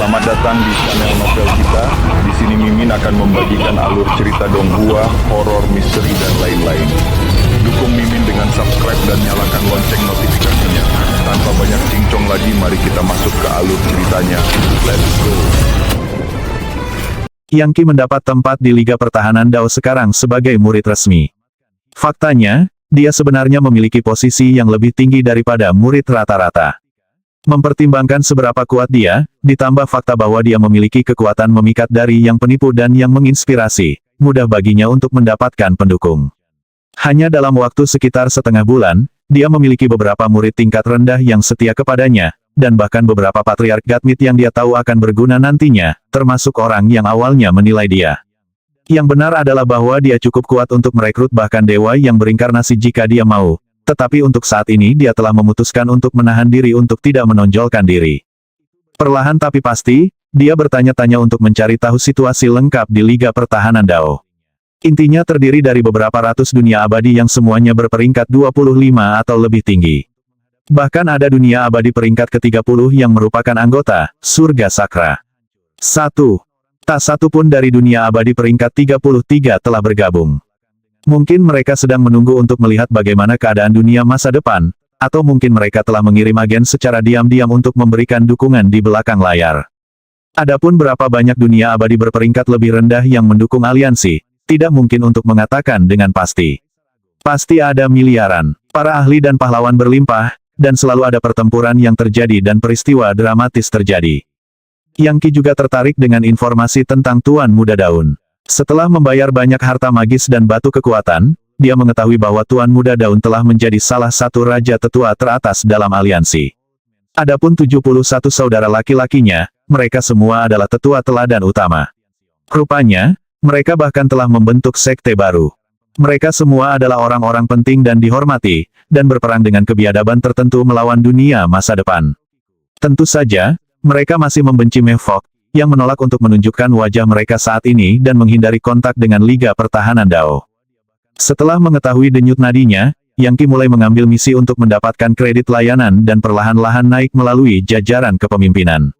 Selamat datang di channel novel kita. Di sini Mimin akan membagikan alur cerita donghua, horor, misteri, dan lain-lain. Dukung Mimin dengan subscribe dan nyalakan lonceng notifikasinya. Tanpa banyak cincong lagi, mari kita masuk ke alur ceritanya. Let's go! Yangki mendapat tempat di Liga Pertahanan Dao sekarang sebagai murid resmi. Faktanya, dia sebenarnya memiliki posisi yang lebih tinggi daripada murid rata-rata. Mempertimbangkan seberapa kuat dia, ditambah fakta bahwa dia memiliki kekuatan memikat dari yang penipu dan yang menginspirasi, mudah baginya untuk mendapatkan pendukung. Hanya dalam waktu sekitar setengah bulan, dia memiliki beberapa murid tingkat rendah yang setia kepadanya, dan bahkan beberapa patriark Gatmit yang dia tahu akan berguna nantinya, termasuk orang yang awalnya menilai dia. Yang benar adalah bahwa dia cukup kuat untuk merekrut bahkan dewa yang berinkarnasi jika dia mau. Tetapi untuk saat ini dia telah memutuskan untuk menahan diri untuk tidak menonjolkan diri. Perlahan tapi pasti, dia bertanya-tanya untuk mencari tahu situasi lengkap di Liga Pertahanan Dao. Intinya terdiri dari beberapa ratus dunia abadi yang semuanya berperingkat 25 atau lebih tinggi. Bahkan ada dunia abadi peringkat ke-30 yang merupakan anggota Surga Sakra. 1. Tak satu pun dari dunia abadi peringkat 33 telah bergabung. Mungkin mereka sedang menunggu untuk melihat bagaimana keadaan dunia masa depan, atau mungkin mereka telah mengirim agen secara diam-diam untuk memberikan dukungan di belakang layar. Adapun berapa banyak dunia abadi berperingkat lebih rendah yang mendukung aliansi, tidak mungkin untuk mengatakan dengan pasti. Pasti ada miliaran, para ahli dan pahlawan berlimpah, dan selalu ada pertempuran yang terjadi dan peristiwa dramatis terjadi. Yangki juga tertarik dengan informasi tentang Tuan Muda Daun. Setelah membayar banyak harta magis dan batu kekuatan, dia mengetahui bahwa Tuan Muda Daun telah menjadi salah satu raja tetua teratas dalam aliansi. Adapun 71 saudara laki-lakinya, mereka semua adalah tetua teladan utama. Rupanya, mereka bahkan telah membentuk sekte baru. Mereka semua adalah orang-orang penting dan dihormati, dan berperang dengan kebiadaban tertentu melawan dunia masa depan. Tentu saja, mereka masih membenci Mevok, yang menolak untuk menunjukkan wajah mereka saat ini dan menghindari kontak dengan Liga Pertahanan Dao. Setelah mengetahui denyut nadinya, Yangki mulai mengambil misi untuk mendapatkan kredit layanan dan perlahan-lahan naik melalui jajaran kepemimpinan.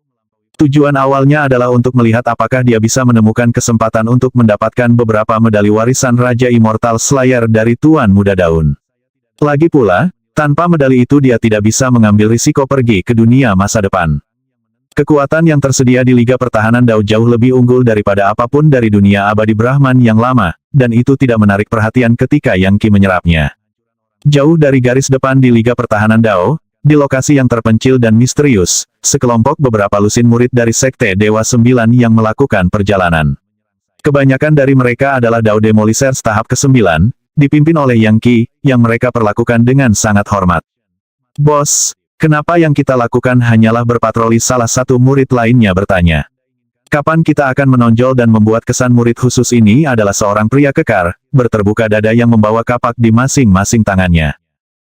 Tujuan awalnya adalah untuk melihat apakah dia bisa menemukan kesempatan untuk mendapatkan beberapa medali warisan Raja Immortal Slayer dari Tuan Muda Daun. Lagi pula, tanpa medali itu dia tidak bisa mengambil risiko pergi ke dunia masa depan. Kekuatan yang tersedia di Liga Pertahanan Dao jauh lebih unggul daripada apapun dari dunia abadi Brahman yang lama, dan itu tidak menarik perhatian ketika Yangki menyerapnya. Jauh dari garis depan di Liga Pertahanan Dao, di lokasi yang terpencil dan misterius, sekelompok beberapa lusin murid dari Sekte Dewa Sembilan yang melakukan perjalanan. Kebanyakan dari mereka adalah Dao Demolisers tahap ke-9, dipimpin oleh Yangki, yang mereka perlakukan dengan sangat hormat. Bos, kenapa yang kita lakukan hanyalah berpatroli? Salah satu murid lainnya bertanya. Kapan kita akan menonjol dan membuat kesan murid khusus ini adalah seorang pria kekar, berterbuka dada yang membawa kapak di masing-masing tangannya.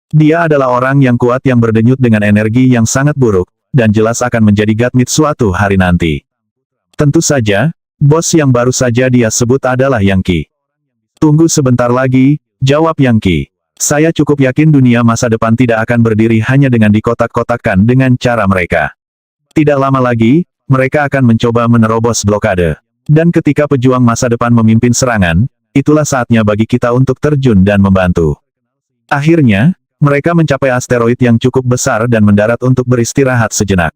Dia adalah orang yang kuat yang berdenyut dengan energi yang sangat buruk, dan jelas akan menjadi Gatmit suatu hari nanti. Tentu saja, bos yang baru saja dia sebut adalah Yangki. Tunggu sebentar lagi, jawab Yangki. Saya cukup yakin dunia masa depan tidak akan berdiri hanya dengan dikotak-kotakkan dengan cara mereka. Tidak lama lagi, mereka akan mencoba menerobos blokade. Dan ketika pejuang masa depan memimpin serangan, itulah saatnya bagi kita untuk terjun dan membantu. Akhirnya, mereka mencapai asteroid yang cukup besar dan mendarat untuk beristirahat sejenak.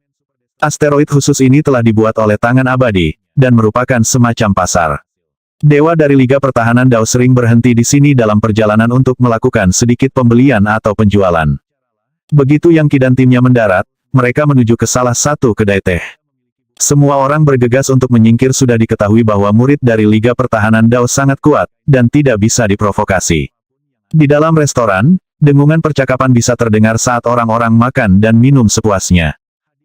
Asteroid khusus ini telah dibuat oleh tangan abadi, dan merupakan semacam pasar. Dewa dari Liga Pertahanan Dao sering berhenti di sini dalam perjalanan untuk melakukan sedikit pembelian atau penjualan. Begitu Yangki dan timnya mendarat, mereka menuju ke salah satu kedai teh. Semua orang bergegas untuk menyingkir. Sudah diketahui bahwa murid dari Liga Pertahanan Dao sangat kuat, dan tidak bisa diprovokasi. Di dalam restoran, dengungan percakapan bisa terdengar saat orang-orang makan dan minum sepuasnya.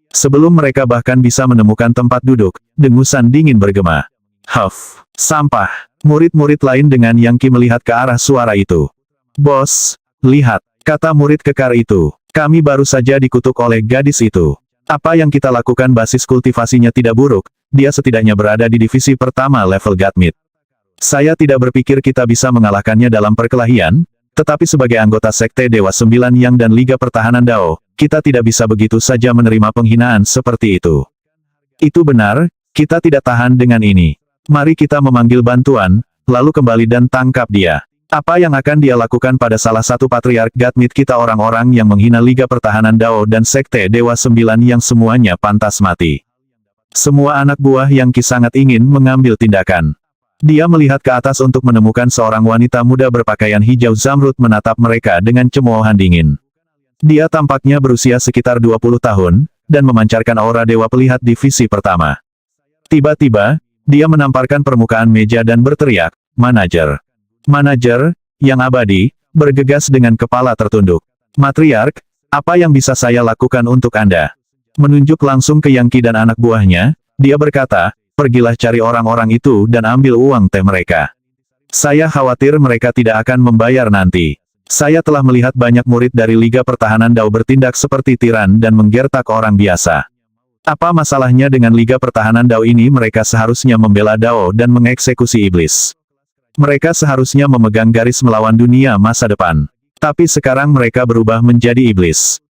Sebelum mereka bahkan bisa menemukan tempat duduk, dengusan dingin bergema. Huff, sampah. Murid-murid lain dengan Yangki melihat ke arah suara itu. Bos, lihat, kata murid kekar itu. Kami baru saja dikutuk oleh gadis itu. Apa yang kita lakukan basis kultivasinya tidak buruk, dia setidaknya berada di divisi pertama level Gatmit. Saya tidak berpikir kita bisa mengalahkannya dalam perkelahian, tetapi sebagai anggota Sekte Dewa Sembilan Yang dan Liga Pertahanan Dao, kita tidak bisa begitu saja menerima penghinaan seperti itu. Itu benar, kita tidak tahan dengan ini. Mari kita memanggil bantuan, lalu kembali dan tangkap dia. Apa yang akan dia lakukan pada salah satu patriark Godmit kita, orang-orang yang menghina Liga Pertahanan Dao dan Sekte Dewa Sembilan yang semuanya pantas mati. Semua anak buah Yang Qi sangat ingin mengambil tindakan. Dia melihat ke atas untuk menemukan seorang wanita muda berpakaian hijau zamrud menatap mereka dengan cemoohan dingin. Dia tampaknya berusia sekitar 20 tahun, dan memancarkan aura Dewa Pelihat Divisi Pertama. Tiba-tiba, dia menamparkan permukaan meja dan berteriak, "Manajer! Manajer, yang abadi," bergegas dengan kepala tertunduk. "Matriark, apa yang bisa saya lakukan untuk Anda?" Menunjuk langsung ke Yang Qi dan anak buahnya, dia berkata, "Pergilah cari orang-orang itu dan ambil uang teh mereka. Saya khawatir mereka tidak akan membayar nanti. Saya telah melihat banyak murid dari Liga Pertahanan Dao bertindak seperti tiran dan menggertak orang biasa. Apa masalahnya dengan Liga Pertahanan Dao ini? Mereka seharusnya membela Dao dan mengeksekusi iblis. Mereka seharusnya memegang garis melawan dunia masa depan. Tapi sekarang mereka berubah menjadi iblis."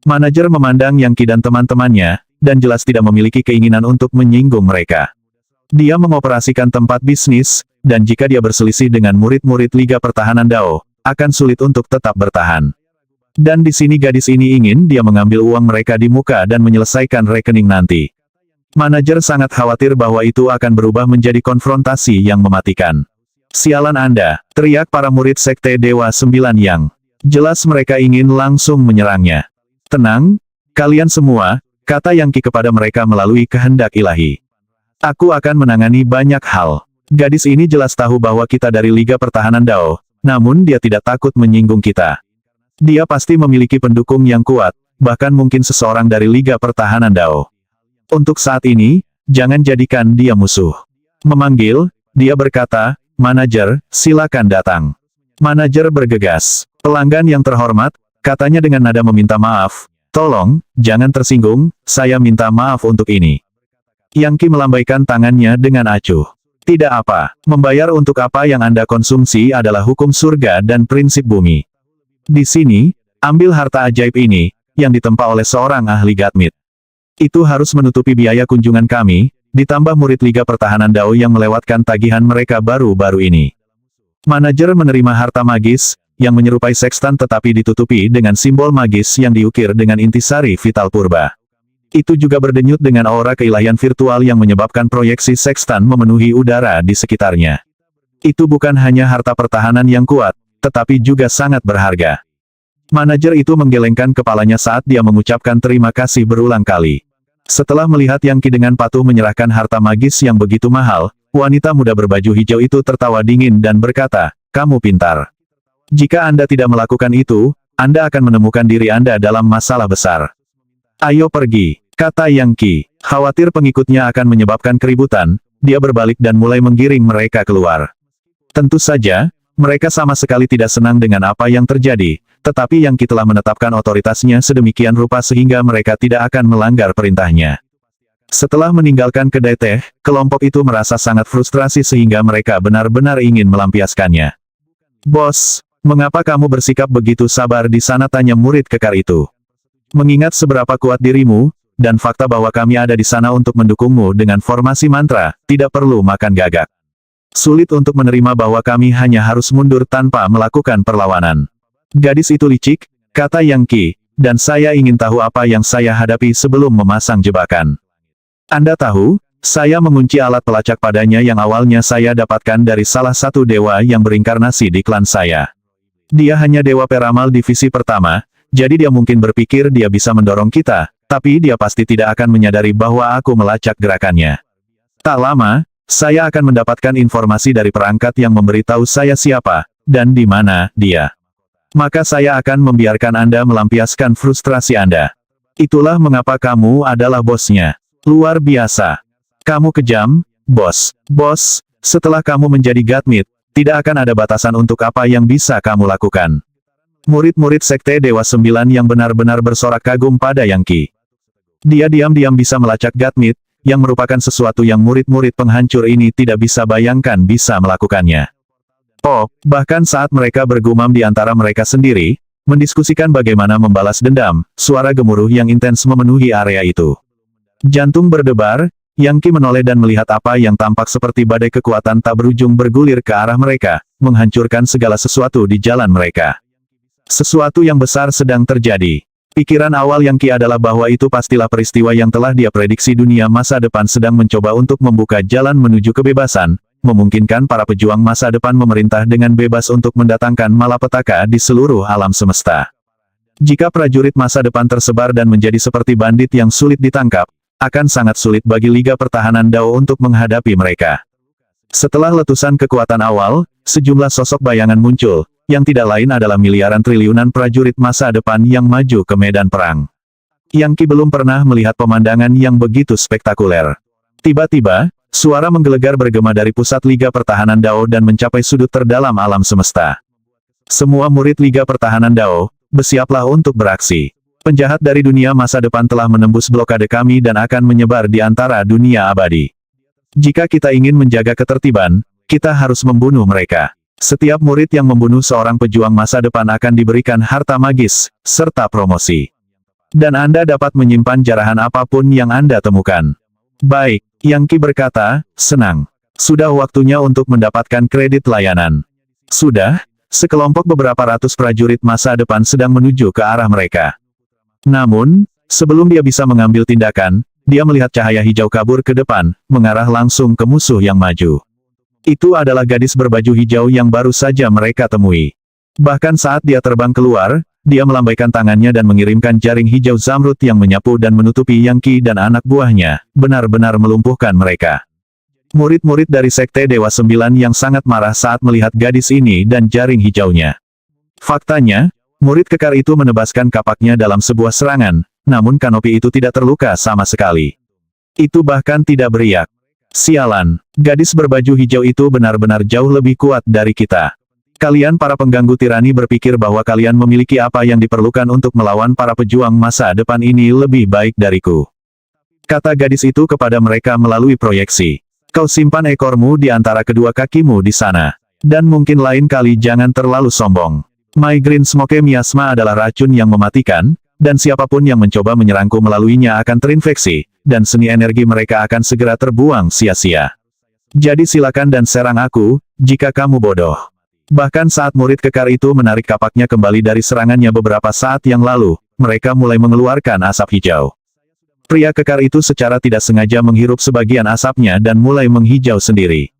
Manajer memandang Yang Qi dan teman-temannya, dan jelas tidak memiliki keinginan untuk menyinggung mereka. Dia mengoperasikan tempat bisnis, dan jika dia berselisih dengan murid-murid Liga Pertahanan Dao, akan sulit untuk tetap bertahan. Dan di sini gadis ini ingin dia mengambil uang mereka di muka dan menyelesaikan rekening nanti. Manajer sangat khawatir bahwa itu akan berubah menjadi konfrontasi yang mematikan. "Sialan Anda!" teriak para murid Sekte Dewa Sembilan yang jelas mereka ingin langsung menyerangnya. "Tenang, kalian semua," kata Yang Qi kepada mereka melalui kehendak ilahi. "Aku akan menangani banyak hal." Gadis ini jelas tahu bahwa kita dari Liga Pertahanan Dao, namun dia tidak takut menyinggung kita. Dia pasti memiliki pendukung yang kuat, bahkan mungkin seseorang dari Liga Pertahanan Dao. Untuk saat ini, jangan jadikan dia musuh. Memanggil, dia berkata, "Manajer, silakan datang." Manajer bergegas. "Pelanggan yang terhormat," katanya dengan nada meminta maaf, "tolong, jangan tersinggung, saya minta maaf untuk ini." Yang Qi melambaikan tangannya dengan acuh. "Tidak apa, membayar untuk apa yang Anda konsumsi adalah hukum surga dan prinsip bumi. Di sini, ambil harta ajaib ini, yang ditempa oleh seorang ahli Godmit. Itu harus menutupi biaya kunjungan kami, ditambah murid Liga Pertahanan Dao yang melewatkan tagihan mereka baru-baru ini." Manajer menerima harta magis, yang menyerupai sekstan tetapi ditutupi dengan simbol magis yang diukir dengan intisari vital purba. Itu juga berdenyut dengan aura keilahian virtual yang menyebabkan proyeksi sekstan memenuhi udara di sekitarnya. Itu bukan hanya harta pertahanan yang kuat, tetapi juga sangat berharga. Manajer itu menggelengkan kepalanya saat dia mengucapkan terima kasih berulang kali. Setelah melihat Yang Qi dengan patuh menyerahkan harta magis yang begitu mahal, wanita muda berbaju hijau itu tertawa dingin dan berkata, "Kamu pintar. Jika Anda tidak melakukan itu, Anda akan menemukan diri Anda dalam masalah besar. Ayo pergi," kata Yang Qi. Khawatir pengikutnya akan menyebabkan keributan, dia berbalik dan mulai menggiring mereka keluar. Tentu saja, mereka sama sekali tidak senang dengan apa yang terjadi, tetapi Yang Qi telah menetapkan otoritasnya sedemikian rupa sehingga mereka tidak akan melanggar perintahnya. Setelah meninggalkan kedai teh, kelompok itu merasa sangat frustrasi sehingga mereka benar-benar ingin melampiaskannya. "Bos, mengapa kamu bersikap begitu sabar di sana?" tanya murid kekar itu. "Mengingat seberapa kuat dirimu, dan fakta bahwa kami ada di sana untuk mendukungmu dengan formasi mantra, tidak perlu makan gagak. Sulit untuk menerima bahwa kami hanya harus mundur tanpa melakukan perlawanan." "Gadis itu licik," kata Yang Qi, "dan saya ingin tahu apa yang saya hadapi sebelum memasang jebakan. Anda tahu, saya mengunci alat pelacak padanya yang awalnya saya dapatkan dari salah satu dewa yang berinkarnasi di klan saya. Dia hanya dewa peramal divisi pertama, jadi dia mungkin berpikir dia bisa mendorong kita, tapi dia pasti tidak akan menyadari bahwa aku melacak gerakannya. Tak lama, saya akan mendapatkan informasi dari perangkat yang memberitahu saya siapa, dan di mana dia. Maka saya akan membiarkan Anda melampiaskan frustrasi Anda. Itulah mengapa kamu adalah bosnya. Luar biasa. Kamu kejam, bos. Bos, setelah kamu menjadi Godmit, tidak akan ada batasan untuk apa yang bisa kamu lakukan." Murid-murid Sekte Dewa Sembilan yang benar-benar bersorak kagum pada Yang Qi. Dia diam-diam bisa melacak Godmit, yang merupakan sesuatu yang murid-murid penghancur ini tidak bisa bayangkan bisa melakukannya. Oh, bahkan saat mereka bergumam di antara mereka sendiri, mendiskusikan bagaimana membalas dendam, suara gemuruh yang intens memenuhi area itu. Jantung berdebar, Yang Qi menoleh dan melihat apa yang tampak seperti badai kekuatan tak berujung bergulir ke arah mereka, menghancurkan segala sesuatu di jalan mereka. Sesuatu yang besar sedang terjadi. Pikiran awal Yang Qi adalah bahwa itu pastilah peristiwa yang telah dia prediksi. Dunia masa depan sedang mencoba untuk membuka jalan menuju kebebasan, memungkinkan para pejuang masa depan memerintah dengan bebas untuk mendatangkan malapetaka di seluruh alam semesta. Jika prajurit masa depan tersebar dan menjadi seperti bandit yang sulit ditangkap, akan sangat sulit bagi Liga Pertahanan Dao untuk menghadapi mereka. Setelah letusan kekuatan awal, sejumlah sosok bayangan muncul, yang tidak lain adalah miliaran triliunan prajurit masa depan yang maju ke medan perang. Yang Qi belum pernah melihat pemandangan yang begitu spektakuler. Tiba-tiba, suara menggelegar bergema dari pusat Liga Pertahanan Dao dan mencapai sudut terdalam alam semesta. Semua murid Liga Pertahanan Dao, bersiaplah untuk beraksi. Penjahat dari dunia masa depan telah menembus blokade kami dan akan menyebar di antara dunia abadi. Jika kita ingin menjaga ketertiban, kita harus membunuh mereka. Setiap murid yang membunuh seorang pejuang masa depan akan diberikan harta magis, serta promosi. Dan Anda dapat menyimpan jarahan apapun yang Anda temukan. Baik, Yang Qi berkata, senang. Sudah waktunya untuk mendapatkan kredit layanan. Sudah, sekelompok beberapa ratus prajurit masa depan sedang menuju ke arah mereka. Namun, sebelum dia bisa mengambil tindakan, dia melihat cahaya hijau kabur ke depan, mengarah langsung ke musuh yang maju. Itu adalah gadis berbaju hijau yang baru saja mereka temui. Bahkan saat dia terbang keluar, dia melambaikan tangannya dan mengirimkan jaring hijau zamrud yang menyapu dan menutupi Yang Qi dan anak buahnya, benar-benar melumpuhkan mereka. Murid-murid dari Sekte Dewa Sembilan yang sangat marah saat melihat gadis ini dan jaring hijaunya. Faktanya, murid kekar itu menebaskan kapaknya dalam sebuah serangan, namun kanopi itu tidak terluka sama sekali. Itu bahkan tidak beriak. Sialan, gadis berbaju hijau itu benar-benar jauh lebih kuat dari kita. Kalian para pengganggu tirani berpikir bahwa kalian memiliki apa yang diperlukan untuk melawan para pejuang masa depan ini lebih baik dariku. Kata gadis itu kepada mereka melalui proyeksi. Kau simpan ekormu di antara kedua kakimu di sana. Dan mungkin lain kali jangan terlalu sombong. My Green Smoke Miasma adalah racun yang mematikan, dan siapapun yang mencoba menyerangku melaluinya akan terinfeksi, dan seni energi mereka akan segera terbuang sia-sia. Jadi silakan dan serang aku, jika kamu bodoh. Bahkan saat murid kekar itu menarik kapaknya kembali dari serangannya beberapa saat yang lalu, mereka mulai mengeluarkan asap hijau. Pria kekar itu secara tidak sengaja menghirup sebagian asapnya dan mulai menghijau sendiri.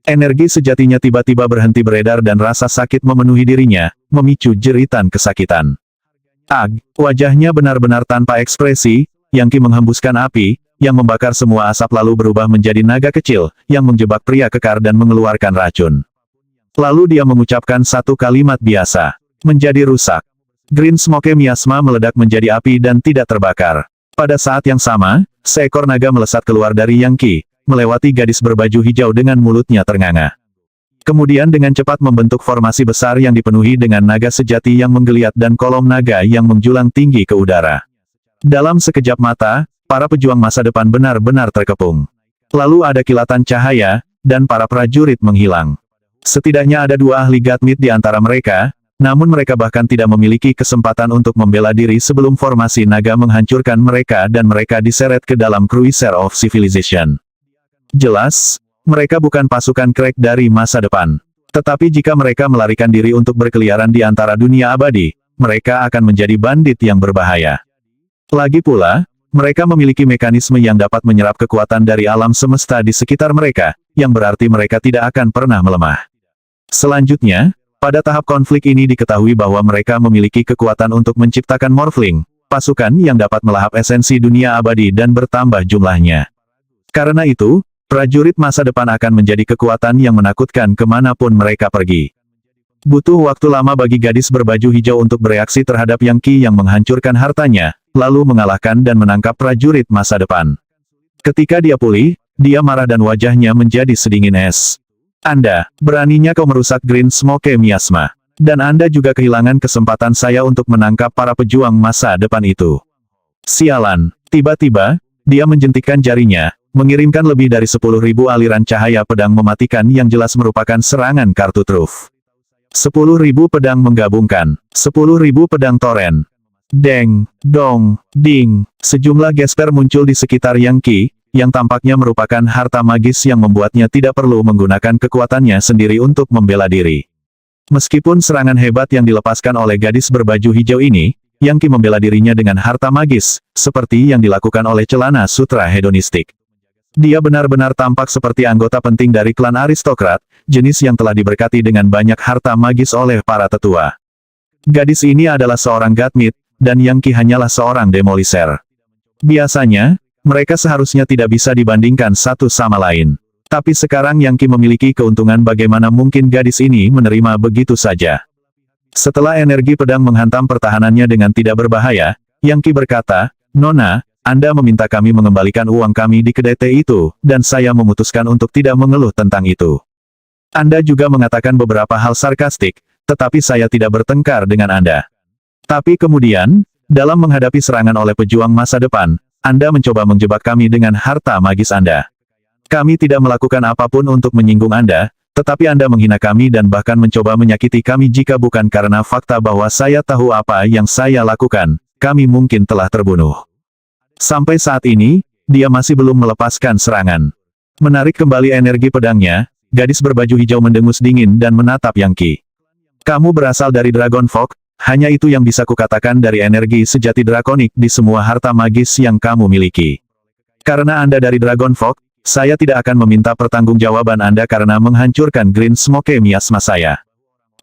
Energi sejatinya tiba-tiba berhenti beredar dan rasa sakit memenuhi dirinya, memicu jeritan kesakitan. Wajahnya benar-benar tanpa ekspresi, Yang Qi menghembuskan api, yang membakar semua asap lalu berubah menjadi naga kecil, yang menjebak pria kekar dan mengeluarkan racun. Lalu dia mengucapkan satu kalimat biasa. Menjadi rusak. Green Smoke Miasma meledak menjadi api dan tidak terbakar. Pada saat yang sama, seekor naga melesat keluar dari Yang Qi, melewati gadis berbaju hijau dengan mulutnya ternganga. Kemudian dengan cepat membentuk formasi besar yang dipenuhi dengan naga sejati yang menggeliat dan kolom naga yang menjulang tinggi ke udara. Dalam sekejap mata, para pejuang masa depan benar-benar terkepung. Lalu ada kilatan cahaya, dan para prajurit menghilang. Setidaknya ada dua ahli Gatmit di antara mereka, namun mereka bahkan tidak memiliki kesempatan untuk membela diri sebelum formasi naga menghancurkan mereka dan mereka diseret ke dalam Cruiser of Civilization. Jelas, mereka bukan pasukan Crack dari masa depan. Tetapi jika mereka melarikan diri untuk berkeliaran di antara dunia abadi, mereka akan menjadi bandit yang berbahaya. Lagi pula, mereka memiliki mekanisme yang dapat menyerap kekuatan dari alam semesta di sekitar mereka, yang berarti mereka tidak akan pernah melemah. Selanjutnya, pada tahap konflik ini diketahui bahwa mereka memiliki kekuatan untuk menciptakan Morphling, pasukan yang dapat melahap esensi dunia abadi dan bertambah jumlahnya. Karena itu, prajurit masa depan akan menjadi kekuatan yang menakutkan kemanapun mereka pergi. Butuh waktu lama bagi gadis berbaju hijau untuk bereaksi terhadap Yang Qi yang menghancurkan hartanya, lalu mengalahkan dan menangkap prajurit masa depan. Ketika dia pulih, dia marah dan wajahnya menjadi sedingin es. Anda, beraninya kau merusak Green Smoke Miasma. Dan Anda juga kehilangan kesempatan saya untuk menangkap para pejuang masa depan itu. Sialan, tiba-tiba, dia menjentikkan jarinya, mengirimkan lebih dari 10.000 aliran cahaya pedang mematikan yang jelas merupakan serangan kartu truf. 10.000 pedang menggabungkan, 10.000 pedang toren. Deng, dong, ding. Sejumlah gesper muncul di sekitar Yang Qi, yang tampaknya merupakan harta magis yang membuatnya tidak perlu menggunakan kekuatannya sendiri untuk membela diri. Meskipun serangan hebat yang dilepaskan oleh gadis berbaju hijau ini, Yang Qi membela dirinya dengan harta magis, seperti yang dilakukan oleh celana sutra hedonistik. Dia benar-benar tampak seperti anggota penting dari klan aristokrat, jenis yang telah diberkati dengan banyak harta magis oleh para tetua. Gadis ini adalah seorang Godmit, dan Yang Qi hanyalah seorang demolisher. Biasanya, mereka seharusnya tidak bisa dibandingkan satu sama lain. Tapi sekarang Yang Qi memiliki keuntungan, bagaimana mungkin gadis ini menerima begitu saja. Setelah energi pedang menghantam pertahanannya dengan tidak berbahaya, Yang Qi berkata, "Nona, Anda meminta kami mengembalikan uang kami di kedai teh itu, dan saya memutuskan untuk tidak mengeluh tentang itu. Anda juga mengatakan beberapa hal sarkastik, tetapi saya tidak bertengkar dengan Anda. Tapi kemudian, dalam menghadapi serangan oleh pejuang masa depan, Anda mencoba menjebak kami dengan harta magis Anda. Kami tidak melakukan apapun untuk menyinggung Anda, tetapi Anda menghina kami dan bahkan mencoba menyakiti kami. Jika bukan karena fakta bahwa saya tahu apa yang saya lakukan, kami mungkin telah terbunuh." Sampai saat ini, dia masih belum melepaskan serangan. Menarik kembali energi pedangnya, gadis berbaju hijau mendengus dingin dan menatap Yang Qi. "Kamu berasal dari Dragon Folk, hanya itu yang bisa kukatakan dari energi sejati drakonik di semua harta magis yang kamu miliki. Karena Anda dari Dragon Folk, saya tidak akan meminta pertanggungjawaban Anda karena menghancurkan Green Smoke miasma saya.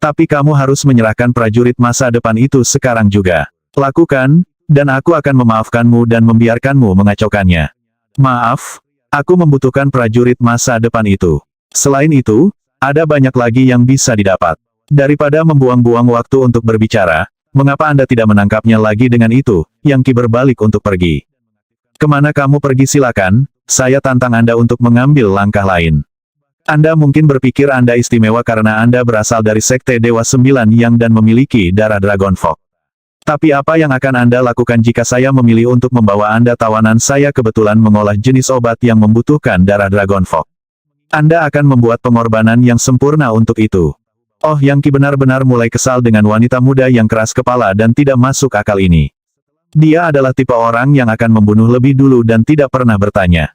Tapi kamu harus menyerahkan prajurit masa depan itu sekarang juga. Lakukan, dan aku akan memaafkanmu dan membiarkanmu mengacaukannya." "Maaf, aku membutuhkan prajurit masa depan itu. Selain itu, ada banyak lagi yang bisa didapat. Daripada membuang-buang waktu untuk berbicara, mengapa Anda tidak menangkapnya lagi?" Dengan itu, Yang Qi berbalik untuk pergi. "Kemana kamu pergi? Silakan, saya tantang Anda untuk mengambil langkah lain. Anda mungkin berpikir Anda istimewa karena Anda berasal dari Sekte Dewa Sembilan Yang dan memiliki darah Dragon Folk. Tapi apa yang akan Anda lakukan jika saya memilih untuk membawa Anda tawanan? Saya kebetulan mengolah jenis obat yang membutuhkan darah Dragon Folk. Anda akan membuat pengorbanan yang sempurna untuk itu." Oh, Yang Qi benar-benar mulai kesal dengan wanita muda yang keras kepala dan tidak masuk akal ini. Dia adalah tipe orang yang akan membunuh lebih dulu dan tidak pernah bertanya.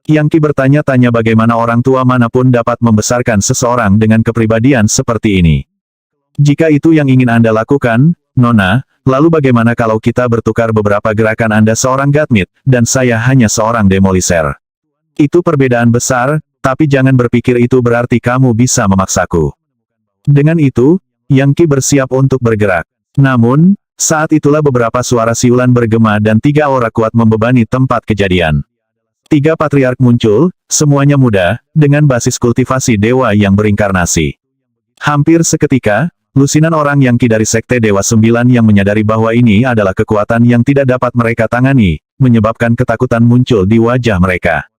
Yang Qi bertanya-tanya bagaimana orang tua manapun dapat membesarkan seseorang dengan kepribadian seperti ini. "Jika itu yang ingin Anda lakukan, Nona, lalu bagaimana kalau kita bertukar beberapa gerakan? Anda seorang Godmit, dan saya hanya seorang demolisher. Itu perbedaan besar, tapi jangan berpikir itu berarti kamu bisa memaksaku." Dengan itu, Yang Qi bersiap untuk bergerak. Namun, saat itulah beberapa suara siulan bergema dan 3 aura kuat membebani tempat kejadian. 3 patriark muncul, semuanya muda, dengan basis kultivasi dewa yang berinkarnasi. Hampir seketika, lusinan orang Yang Qi dari Sekte Dewa Sembilan yang menyadari bahwa ini adalah kekuatan yang tidak dapat mereka tangani, menyebabkan ketakutan muncul di wajah mereka.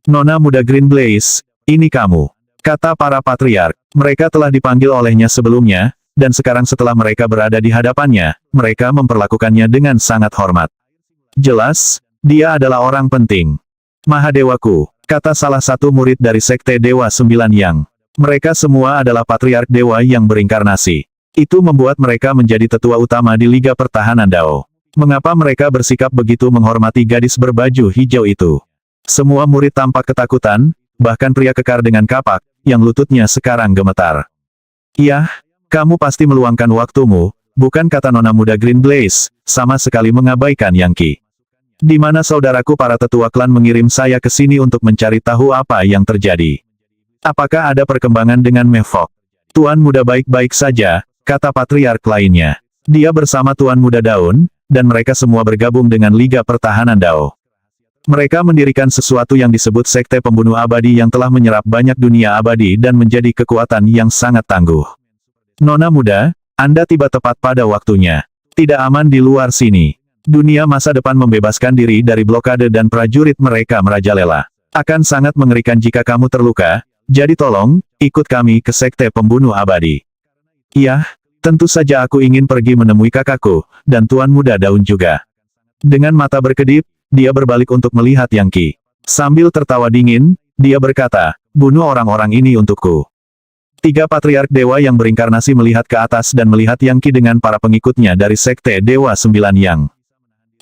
"Nona muda Green Blaze, ini kamu," kata para patriark. Mereka telah dipanggil olehnya sebelumnya, dan sekarang setelah mereka berada di hadapannya, mereka memperlakukannya dengan sangat hormat. "Jelas, dia adalah orang penting." "Mahadewaku," kata salah satu murid dari Sekte Dewa Sembilan Yang. Mereka semua adalah patriark dewa yang berinkarnasi. Itu membuat mereka menjadi tetua utama di Liga Pertahanan Dao. Mengapa mereka bersikap begitu menghormati gadis berbaju hijau itu? Semua murid tampak ketakutan, bahkan pria kekar dengan kapak, yang lututnya sekarang gemetar. "Yah, kamu pasti meluangkan waktumu, bukan?" kata nona muda Green Blaze, sama sekali mengabaikan Yang Qi. "Di mana saudaraku? Para tetua klan mengirim saya ke sini untuk mencari tahu apa yang terjadi. Apakah ada perkembangan dengan Mevok?" "Tuan muda baik-baik saja," kata patriark lainnya. "Dia bersama Tuan muda Daun, dan mereka semua bergabung dengan Liga Pertahanan Dao. Mereka mendirikan sesuatu yang disebut Sekte Pembunuh Abadi yang telah menyerap banyak dunia abadi dan menjadi kekuatan yang sangat tangguh. Nona muda, Anda tiba tepat pada waktunya. Tidak aman di luar sini. Dunia masa depan membebaskan diri dari blokade dan prajurit mereka merajalela. Akan sangat mengerikan jika kamu terluka, jadi tolong, ikut kami ke Sekte Pembunuh Abadi." "Iya, tentu saja aku ingin pergi menemui kakakku, dan Tuan muda Daun juga." Dengan mata berkedip, dia berbalik untuk melihat Yang Qi. Sambil tertawa dingin, dia berkata, "Bunuh orang-orang ini untukku." Tiga patriark dewa yang berinkarnasi melihat ke atas dan melihat Yang Qi dengan para pengikutnya dari Sekte Dewa Sembilan Yang.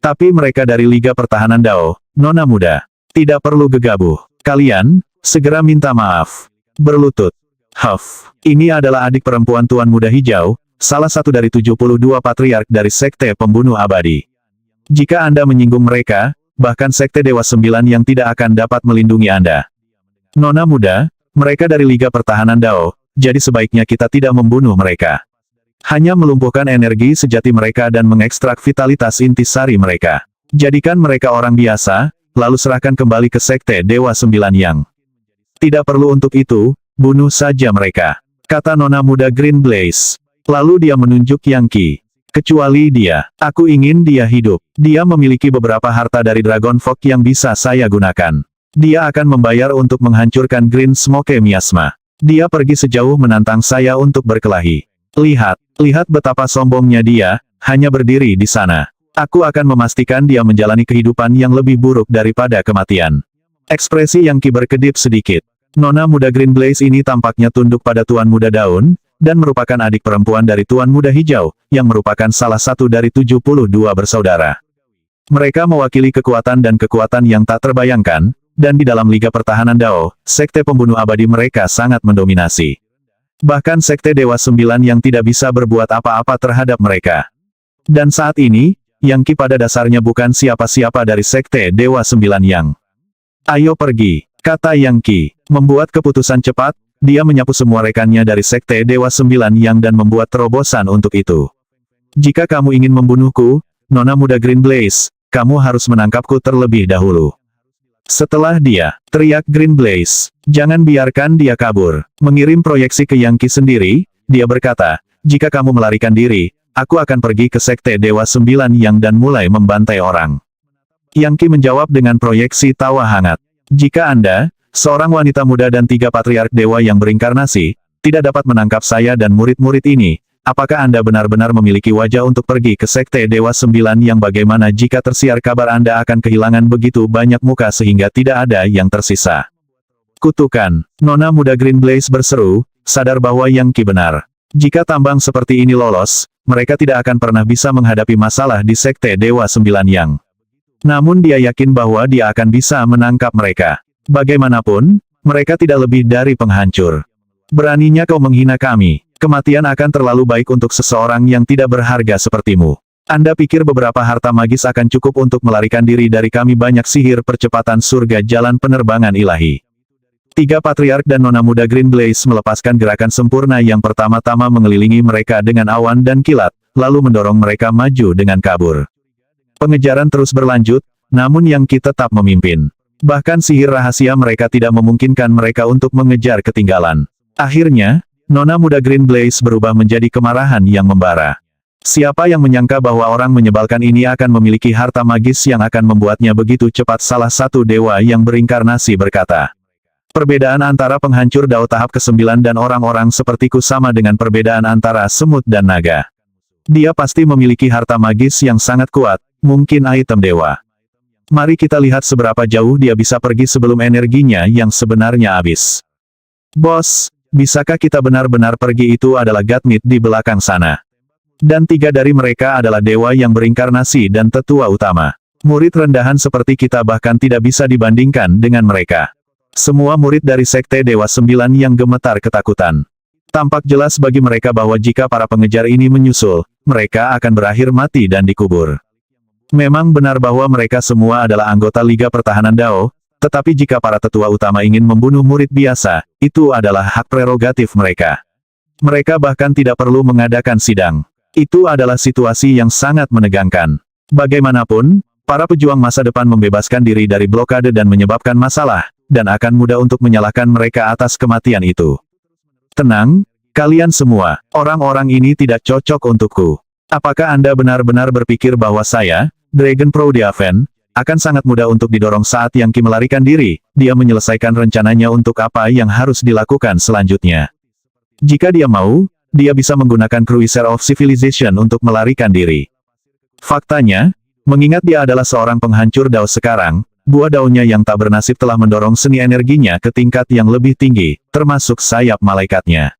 Tapi mereka dari Liga Pertahanan Dao, Nona muda. Tidak perlu gegabah. Kalian, segera minta maaf. Berlutut. Huff. Ini adalah adik perempuan Tuan Muda Hijau, salah satu dari 72 patriark dari Sekte Pembunuh Abadi. Jika Anda menyinggung mereka, bahkan Sekte Dewa Sembilan yang tidak akan dapat melindungi Anda. Nona muda, mereka dari Liga Pertahanan Dao, jadi sebaiknya kita tidak membunuh mereka. Hanya melumpuhkan energi sejati mereka dan mengekstrak vitalitas intisari mereka. Jadikan mereka orang biasa, lalu serahkan kembali ke Sekte Dewa Sembilan Yang. Tidak perlu untuk itu, bunuh saja mereka, kata Nona muda Green Blaze. Lalu dia menunjuk Yang Qi. Kecuali dia, aku ingin dia hidup. Dia memiliki beberapa harta dari Dragon Fork yang bisa saya gunakan. Dia akan membayar untuk menghancurkan Green Smoke Miasma. Dia pergi sejauh menantang saya untuk berkelahi. Lihat betapa sombongnya dia, hanya berdiri di sana. Aku akan memastikan dia menjalani kehidupan yang lebih buruk daripada kematian. Ekspresi Yang Qi berkedip sedikit. Nona muda Green Blaze ini tampaknya tunduk pada Tuan Muda Daun, dan merupakan adik perempuan dari Tuan Muda Hijau, yang merupakan salah satu dari 72 bersaudara. Mereka mewakili kekuatan dan kekuatan yang tak terbayangkan, dan di dalam Liga Pertahanan Dao, Sekte Pembunuh Abadi mereka sangat mendominasi. Bahkan Sekte Dewa Sembilan yang tidak bisa berbuat apa-apa terhadap mereka. Dan saat ini, Yang Qi pada dasarnya bukan siapa-siapa dari Sekte Dewa Sembilan Yang. Ayo pergi, kata Yang Qi. Membuat keputusan cepat, dia menyapu semua rekannya dari Sekte Dewa Sembilan Yang dan membuat terobosan untuk itu. Jika kamu ingin membunuhku, Nona muda Green Blaze, kamu harus menangkapku terlebih dahulu. Setelah dia, teriak Green Blaze, jangan biarkan dia kabur. Mengirim proyeksi ke Yang Qi sendiri, dia berkata, jika kamu melarikan diri, aku akan pergi ke Sekte Dewa Sembilan Yang dan mulai membantai orang. Yang Qi menjawab dengan proyeksi tawa hangat. Jika Anda, seorang wanita muda dan tiga patriark dewa yang berinkarnasi, tidak dapat menangkap saya dan murid-murid ini, apakah Anda benar-benar memiliki wajah untuk pergi ke Sekte Dewa Sembilan Yang? Bagaimana jika tersiar kabar Anda akan kehilangan begitu banyak muka sehingga tidak ada yang tersisa? Kutukan, Nona muda Green Blaze berseru, sadar bahwa Yang Qi benar. Jika tambang seperti ini lolos, mereka tidak akan pernah bisa menghadapi masalah di Sekte Dewa Sembilan Yang. Namun dia yakin bahwa dia akan bisa menangkap mereka. Bagaimanapun, mereka tidak lebih dari penghancur. Beraninya kau menghina kami. Kematian akan terlalu baik untuk seseorang yang tidak berharga sepertimu. Anda pikir beberapa harta magis akan cukup untuk melarikan diri dari kami? Banyak sihir percepatan surga jalan penerbangan ilahi. Tiga patriark dan Nona muda Green Blaze melepaskan gerakan sempurna yang pertama-tama mengelilingi mereka dengan awan dan kilat, lalu mendorong mereka maju dengan kabur. Pengejaran terus berlanjut, namun Yang Qi tetap memimpin. Bahkan sihir rahasia mereka tidak memungkinkan mereka untuk mengejar ketinggalan. Akhirnya, Nona muda Green Blaze berubah menjadi kemarahan yang membara. Siapa yang menyangka bahwa orang menyebalkan ini akan memiliki harta magis yang akan membuatnya begitu cepat? Salah satu dewa yang berinkarnasi berkata. Perbedaan antara penghancur Dao tahap ke-9 dan orang-orang sepertiku sama dengan perbedaan antara semut dan naga. Dia pasti memiliki harta magis yang sangat kuat, mungkin item dewa. Mari kita lihat seberapa jauh dia bisa pergi sebelum energinya yang sebenarnya habis. Bos, bisakah kita benar-benar pergi? Itu adalah Godmit di belakang sana. Dan tiga dari mereka adalah dewa yang berinkarnasi dan tetua utama. Murid rendahan seperti kita bahkan tidak bisa dibandingkan dengan mereka. Semua murid dari Sekte Dewa Sembilan yang gemetar ketakutan. Tampak jelas bagi mereka bahwa jika para pengejar ini menyusul, mereka akan berakhir mati dan dikubur. Memang benar bahwa mereka semua adalah anggota Liga Pertahanan Dao, tetapi jika para tetua utama ingin membunuh murid biasa, itu adalah hak prerogatif mereka. Mereka bahkan tidak perlu mengadakan sidang. Itu adalah situasi yang sangat menegangkan. Bagaimanapun, para pejuang masa depan membebaskan diri dari blokade dan menyebabkan masalah, dan akan mudah untuk menyalahkan mereka atas kematian itu. Tenang, kalian semua, orang-orang ini tidak cocok untukku. Apakah Anda benar-benar berpikir bahwa saya, Dragon Proudhaven, akan sangat mudah untuk didorong saat Yang Qi melarikan diri? Dia menyelesaikan rencananya untuk apa yang harus dilakukan selanjutnya. Jika dia mau, dia bisa menggunakan Cruiser of Civilization untuk melarikan diri. Faktanya, mengingat dia adalah seorang penghancur Dao sekarang, buah daunnya yang tak bernasib telah mendorong seni energinya ke tingkat yang lebih tinggi, termasuk sayap malaikatnya.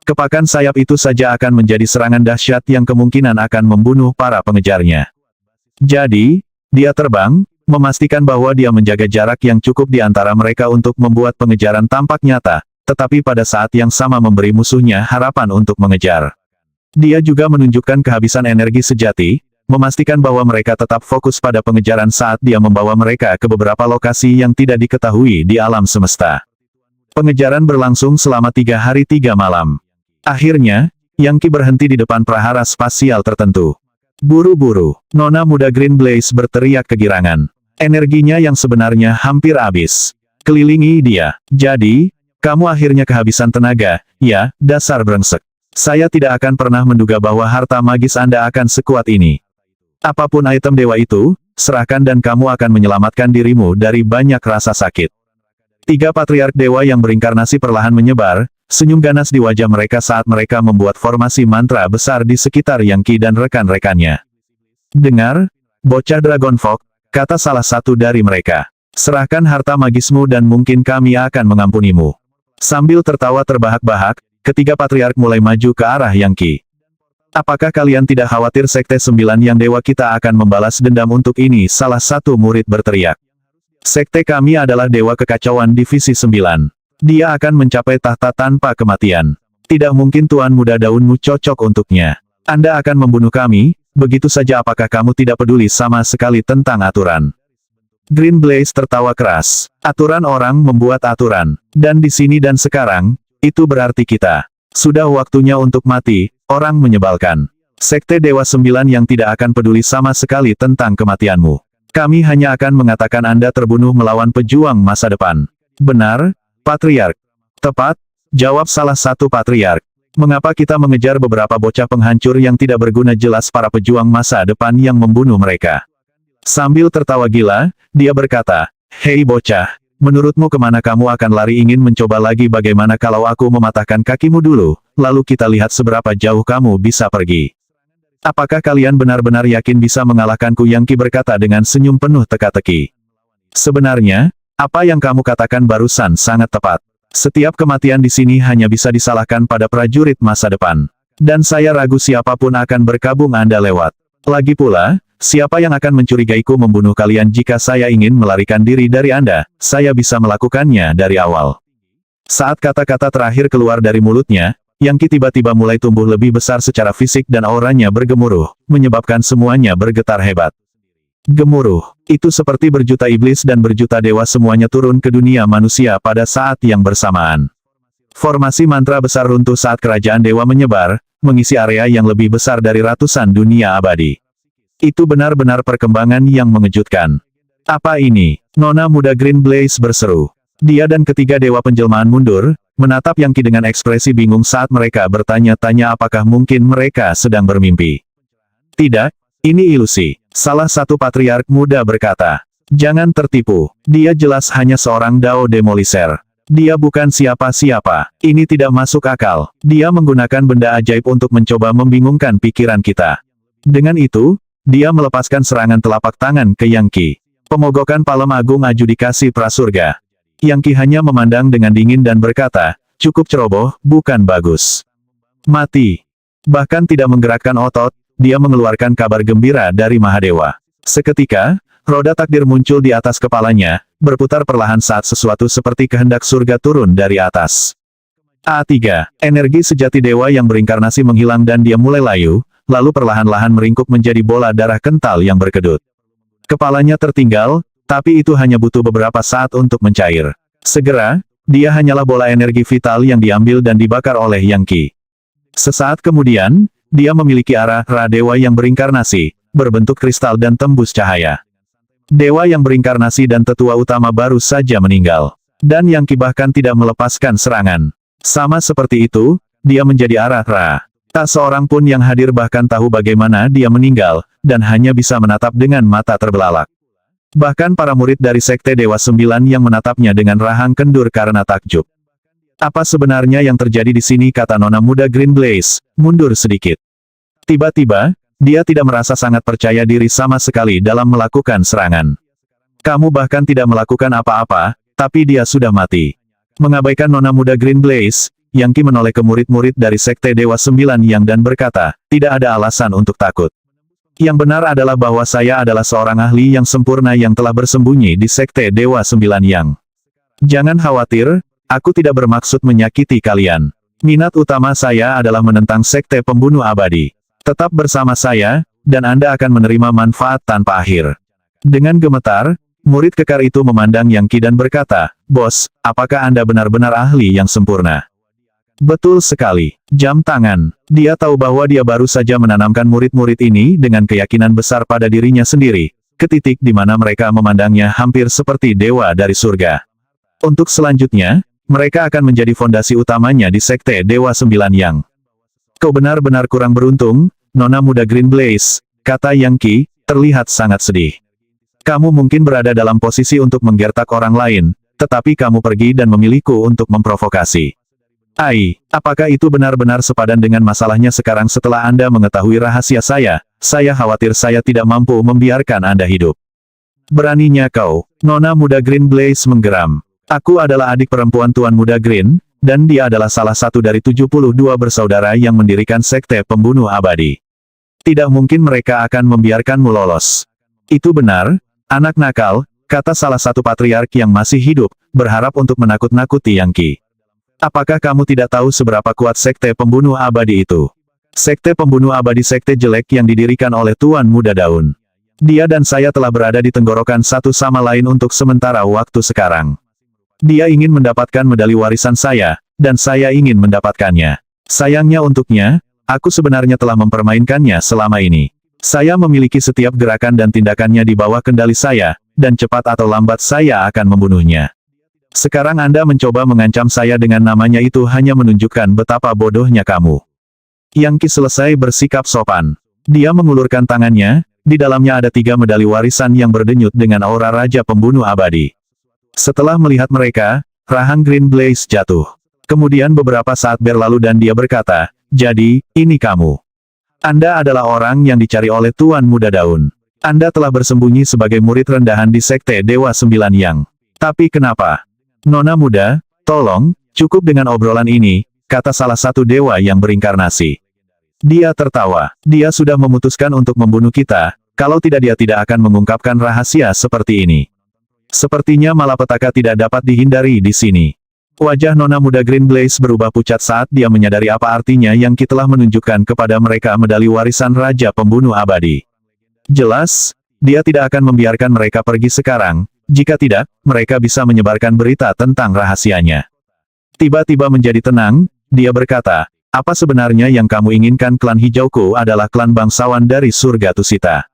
Kepakan sayap itu saja akan menjadi serangan dahsyat yang kemungkinan akan membunuh para pengejarnya. Jadi, dia terbang, memastikan bahwa dia menjaga jarak yang cukup di antara mereka untuk membuat pengejaran tampak nyata, tetapi pada saat yang sama memberi musuhnya harapan untuk mengejar. Dia juga menunjukkan kehabisan energi sejati, memastikan bahwa mereka tetap fokus pada pengejaran saat dia membawa mereka ke beberapa lokasi yang tidak diketahui di alam semesta. Pengejaran berlangsung selama 3 hari 3 malam. Akhirnya, Yang Qi berhenti di depan prahara spasial tertentu. Buru-buru, Nona muda Green Blaze berteriak kegirangan. Energinya yang sebenarnya hampir habis. Kelilingi dia. Jadi, kamu akhirnya kehabisan tenaga, ya, dasar brengsek. Saya tidak akan pernah menduga bahwa harta magis Anda akan sekuat ini. Apapun item dewa itu, serahkan dan kamu akan menyelamatkan dirimu dari banyak rasa sakit. 3 patriark dewa yang berinkarnasi perlahan menyebar, senyum ganas di wajah mereka saat mereka membuat formasi mantra besar di sekitar Yang Qi dan rekan-rekannya. Dengar, bocah Dragon Folk, kata salah satu dari mereka. Serahkan harta magismu dan mungkin kami akan mengampunimu. Sambil tertawa terbahak-bahak, ketiga patriark mulai maju ke arah Yang Qi. Apakah kalian tidak khawatir Sekte 9 yang dewa kita akan membalas dendam untuk ini? Salah satu murid berteriak. Sekte kami adalah dewa kekacauan divisi 9. Dia akan mencapai tahta tanpa kematian. Tidak mungkin Tuan Muda Daunmu cocok untuknya. Anda akan membunuh kami, begitu saja. Apakah kamu tidak peduli sama sekali tentang aturan? Green Blaze tertawa keras. Aturan orang membuat aturan. Dan di sini dan sekarang, itu berarti kita. Sudah waktunya untuk mati, orang menyebalkan. Sekte Dewa 9 yang tidak akan peduli sama sekali tentang kematianmu. Kami hanya akan mengatakan Anda terbunuh melawan pejuang masa depan. Benar, Patriark. Tepat, jawab salah satu Patriark. Mengapa kita mengejar beberapa bocah penghancur yang tidak berguna? Jelas para pejuang masa depan yang membunuh mereka. Sambil tertawa gila, dia berkata, Hei bocah, menurutmu kemana kamu akan lari? Ingin mencoba lagi? Bagaimana kalau aku mematahkan kakimu dulu, lalu kita lihat seberapa jauh kamu bisa pergi. Apakah kalian benar-benar yakin bisa mengalahkanku? Yang Qi berkata dengan senyum penuh teka-teki. Sebenarnya, apa yang kamu katakan barusan sangat tepat. Setiap kematian di sini hanya bisa disalahkan pada prajurit masa depan. Dan saya ragu siapapun akan berkabung Anda lewat. Lagi pula, siapa yang akan mencurigaiku membunuh kalian? Jika saya ingin melarikan diri dari Anda, saya bisa melakukannya dari awal. Saat kata-kata terakhir keluar dari mulutnya, Yang Qi tiba-tiba mulai tumbuh lebih besar secara fisik dan auranya bergemuruh, menyebabkan semuanya bergetar hebat. Gemuruh, itu seperti berjuta iblis dan berjuta dewa semuanya turun ke dunia manusia pada saat yang bersamaan. Formasi mantra besar runtuh saat kerajaan dewa menyebar, mengisi area yang lebih besar dari ratusan dunia abadi. Itu benar-benar perkembangan yang mengejutkan. Apa ini? Nona muda Green Blaze berseru. Dia dan ketiga dewa penjelmaan mundur, menatap Yang Qi dengan ekspresi bingung saat mereka bertanya-tanya apakah mungkin mereka sedang bermimpi. Tidak, ini ilusi. Salah satu patriark muda berkata. Jangan tertipu, dia jelas hanya seorang Dao Demoliser. Dia bukan siapa-siapa. Ini tidak masuk akal. Dia menggunakan benda ajaib untuk mencoba membingungkan pikiran kita. Dengan itu, dia melepaskan serangan telapak tangan ke Yang Qi. Pemogokan Palem Agung Adjudikasi Prasurga. Yang Qi hanya memandang dengan dingin dan berkata, cukup ceroboh, bukan bagus. Mati. Bahkan tidak menggerakkan otot, dia mengeluarkan kabar gembira dari Mahadewa. Seketika, roda takdir muncul di atas kepalanya, berputar perlahan saat sesuatu seperti kehendak surga turun dari atas. A3, energi sejati dewa yang berinkarnasi menghilang dan dia mulai layu, lalu perlahan-lahan meringkuk menjadi bola darah kental yang berkedut. Kepalanya tertinggal, tapi itu hanya butuh beberapa saat untuk mencair. Segera, dia hanyalah bola energi vital yang diambil dan dibakar oleh Yang Qi. Sesaat kemudian, dia memiliki arah Ra Dewa yang berinkarnasi, berbentuk kristal dan tembus cahaya. Dewa yang berinkarnasi dan tetua utama baru saja meninggal. Dan Yang Qi bahkan tidak melepaskan serangan. Sama seperti itu, dia menjadi arah Ra. Tak seorang pun yang hadir bahkan tahu bagaimana dia meninggal, dan hanya bisa menatap dengan mata terbelalak. Bahkan para murid dari Sekte Dewa 9 yang menatapnya dengan rahang kendur karena takjub. Apa sebenarnya yang terjadi di sini? Kata Nona muda Green Blaze, mundur sedikit. Tiba-tiba, dia tidak merasa sangat percaya diri sama sekali dalam melakukan serangan. Kamu bahkan tidak melakukan apa-apa, tapi dia sudah mati. Mengabaikan Nona muda Green Blaze, Yang Qi menoleh ke murid-murid dari Sekte Dewa Sembilan Yang dan berkata, tidak ada alasan untuk takut. Yang benar adalah bahwa saya adalah seorang ahli yang sempurna yang telah bersembunyi di Sekte Dewa Sembilan Yang. Jangan khawatir, aku tidak bermaksud menyakiti kalian. Minat utama saya adalah menentang Sekte Pembunuh Abadi. Tetap bersama saya, dan Anda akan menerima manfaat tanpa akhir. Dengan gemetar, murid kekar itu memandang Yang Qi dan berkata, Bos, apakah Anda benar-benar ahli yang sempurna? Betul sekali. Jam tangan. Dia tahu bahwa dia baru saja menanamkan murid-murid ini dengan keyakinan besar pada dirinya sendiri, ke titik di mana mereka memandangnya hampir seperti dewa dari surga. Untuk selanjutnya, mereka akan menjadi fondasi utamanya di Sekte Dewa Sembilan Yang. Kau benar-benar kurang beruntung, Nona muda Green Blaze, kata Yang Qi, terlihat sangat sedih. Kamu mungkin berada dalam posisi untuk menggertak orang lain, tetapi kamu pergi dan memilihku untuk memprovokasi. Ai, apakah itu benar-benar sepadan dengan masalahnya sekarang setelah Anda mengetahui rahasia saya? Saya khawatir saya tidak mampu membiarkan Anda hidup. Beraninya kau, Nona muda Green Blaze menggeram. Aku adalah adik perempuan Tuan Muda Green, dan dia adalah salah satu dari 72 bersaudara yang mendirikan Sekte Pembunuh Abadi. Tidak mungkin mereka akan membiarkanmu lolos. Itu benar, anak nakal, kata salah satu patriark yang masih hidup, berharap untuk menakut-nakuti Yang Qi. Apakah kamu tidak tahu seberapa kuat Sekte Pembunuh Abadi itu? Sekte Pembunuh Abadi sekte jelek yang didirikan oleh Tuan Muda Daun. Dia dan saya telah berada di tenggorokan satu sama lain untuk sementara waktu sekarang. Dia ingin mendapatkan medali warisan saya, dan saya ingin mendapatkannya. Sayangnya untuknya, aku sebenarnya telah mempermainkannya selama ini. Saya memiliki setiap gerakan dan tindakannya di bawah kendali saya, dan cepat atau lambat saya akan membunuhnya. Sekarang Anda mencoba mengancam saya dengan namanya itu hanya menunjukkan betapa bodohnya kamu. Yang Qi selesai bersikap sopan. Dia mengulurkan tangannya, di dalamnya ada 3 medali warisan yang berdenyut dengan aura Raja Pembunuh Abadi. Setelah melihat mereka, rahang Green Blaze jatuh. Kemudian beberapa saat berlalu dan dia berkata, jadi, ini kamu. Anda adalah orang yang dicari oleh Tuan Muda Daun. Anda telah bersembunyi sebagai murid rendahan di Sekte Dewa Sembilan Yang. Tapi kenapa? Nona muda, tolong, cukup dengan obrolan ini, kata salah satu dewa yang berinkarnasi. Dia tertawa. Dia sudah memutuskan untuk membunuh kita, kalau tidak dia tidak akan mengungkapkan rahasia seperti ini. Sepertinya malapetaka tidak dapat dihindari di sini. Wajah Nona muda Green Blaze berubah pucat saat dia menyadari apa artinya Yang Qi telah menunjukkan kepada mereka medali warisan Raja Pembunuh Abadi. Jelas, dia tidak akan membiarkan mereka pergi sekarang. Jika tidak, mereka bisa menyebarkan berita tentang rahasianya. Tiba-tiba menjadi tenang, dia berkata, apa sebenarnya yang kamu inginkan? Klan hijauku adalah klan bangsawan dari surga Tusita.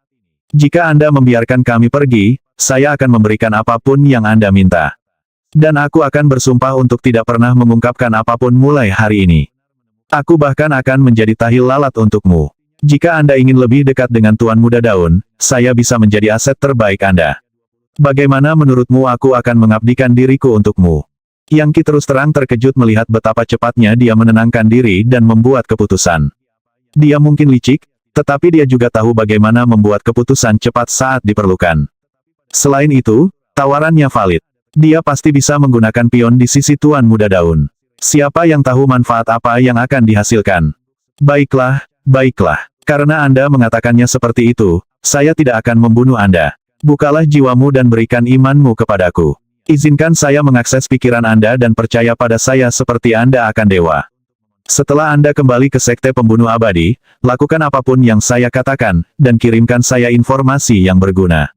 Jika Anda membiarkan kami pergi, saya akan memberikan apapun yang Anda minta. Dan aku akan bersumpah untuk tidak pernah mengungkapkan apapun mulai hari ini. Aku bahkan akan menjadi tahil lalat untukmu. Jika Anda ingin lebih dekat dengan Tuan Muda Daun, saya bisa menjadi aset terbaik Anda. Bagaimana menurutmu aku akan mengabdikan diriku untukmu? Yang Qi terus terang terkejut melihat betapa cepatnya dia menenangkan diri dan membuat keputusan. Dia mungkin licik, tetapi dia juga tahu bagaimana membuat keputusan cepat saat diperlukan. Selain itu, tawarannya valid. Dia pasti bisa menggunakan pion di sisi Tuan Muda Daun. Siapa yang tahu manfaat apa yang akan dihasilkan? Baiklah, baiklah. Karena Anda mengatakannya seperti itu, saya tidak akan membunuh Anda. Bukalah jiwamu dan berikan imanmu kepadaku. Izinkan saya mengakses pikiran Anda dan percaya pada saya seperti Anda akan dewa. Setelah Anda kembali ke Sekte Pembunuh Abadi, lakukan apapun yang saya katakan, dan kirimkan saya informasi yang berguna.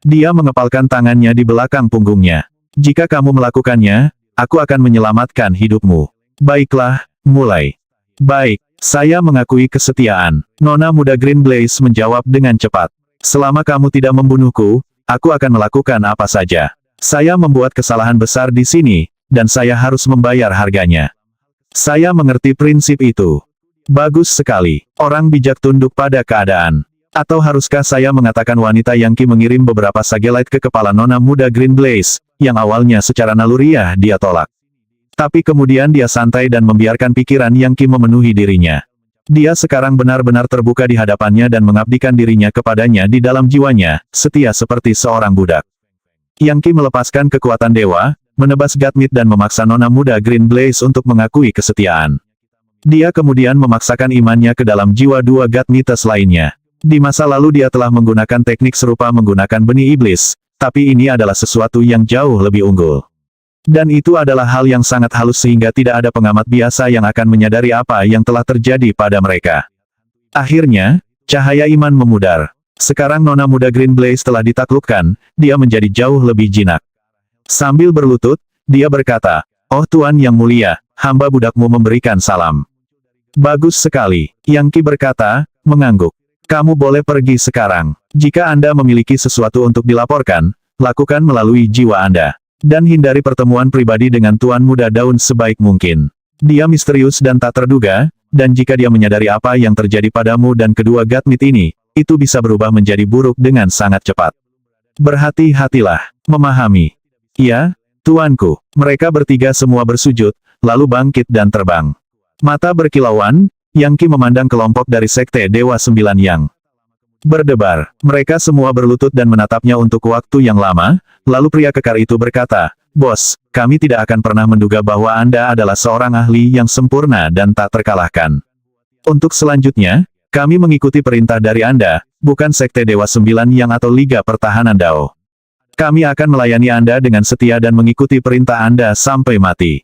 Dia mengepalkan tangannya di belakang punggungnya. Jika kamu melakukannya, aku akan menyelamatkan hidupmu. Baiklah, mulai. Baik, saya mengakui kesetiaan. Nona muda Green Blaze menjawab dengan cepat. Selama kamu tidak membunuhku, aku akan melakukan apa saja. Saya membuat kesalahan besar di sini, dan saya harus membayar harganya. Saya mengerti prinsip itu. Bagus sekali. Orang bijak tunduk pada keadaan. Atau haruskah saya mengatakan wanita Yang Qi mengirim beberapa sagelite ke kepala Nona muda Green Blaze, yang awalnya secara naluriah dia tolak. Tapi kemudian dia santai dan membiarkan pikiran Yang Qi memenuhi dirinya. Dia sekarang benar-benar terbuka di hadapannya dan mengabdikan dirinya kepadanya di dalam jiwanya, setia seperti seorang budak. Yang Qi melepaskan kekuatan dewa, menebas Godmit dan memaksa nona muda Green Blaze untuk mengakui kesetiaan. Dia kemudian memaksakan imannya ke dalam jiwa dua Godmites lainnya. Di masa lalu dia telah menggunakan teknik serupa menggunakan benih iblis, tapi ini adalah sesuatu yang jauh lebih unggul. Dan itu adalah hal yang sangat halus sehingga tidak ada pengamat biasa yang akan menyadari apa yang telah terjadi pada mereka. Akhirnya, cahaya iman memudar. Sekarang nona muda Green Blaze telah ditaklukkan, dia menjadi jauh lebih jinak. Sambil berlutut, dia berkata, "Oh Tuan yang mulia, hamba budakmu memberikan salam." "Bagus sekali," Yang Qi berkata, mengangguk. "Kamu boleh pergi sekarang. Jika Anda memiliki sesuatu untuk dilaporkan, lakukan melalui jiwa Anda. Dan hindari pertemuan pribadi dengan Tuan Muda Daun sebaik mungkin. Dia misterius dan tak terduga, dan jika dia menyadari apa yang terjadi padamu dan kedua Godmit ini, itu bisa berubah menjadi buruk dengan sangat cepat. Berhati-hatilah, memahami." "Ya, Tuanku." Mereka bertiga semua bersujud, lalu bangkit dan terbang. Mata berkilauan, Yang Qi memandang kelompok dari Sekte Dewa Sembilan yang berdebar. Mereka semua berlutut dan menatapnya untuk waktu yang lama, lalu pria kekar itu berkata, "Bos, kami tidak akan pernah menduga bahwa Anda adalah seorang ahli yang sempurna dan tak terkalahkan. Untuk selanjutnya, kami mengikuti perintah dari Anda, bukan Sekte Dewa Sembilan yang atau Liga Pertahanan Dao. Kami akan melayani Anda dengan setia dan mengikuti perintah Anda sampai mati."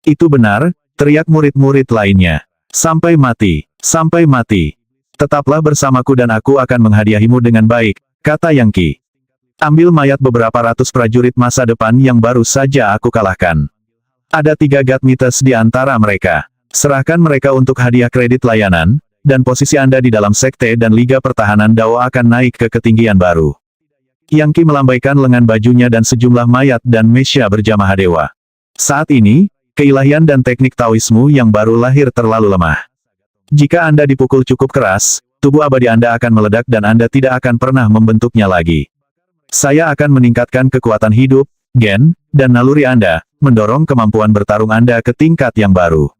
"Itu benar," teriak murid-murid lainnya. "Sampai mati, sampai mati. Tetaplah bersamaku dan aku akan menghadiahimu dengan baik," kata Yang Qi. "Ambil mayat beberapa ratus prajurit masa depan yang baru saja aku kalahkan. Ada 3 Godmites di antara mereka. Serahkan mereka untuk hadiah kredit layanan, dan posisi Anda di dalam Sekte dan Liga Pertahanan Dao akan naik ke ketinggian baru." Yang Qi melambaikan lengan bajunya dan sejumlah mayat dan mesya berjamaah dewa. "Saat ini, keilahian dan teknik Taoisme yang baru lahir terlalu lemah. Jika Anda dipukul cukup keras, tubuh abadi Anda akan meledak dan Anda tidak akan pernah membentuknya lagi. Saya akan meningkatkan kekuatan hidup, gen, dan naluri Anda, mendorong kemampuan bertarung Anda ke tingkat yang baru.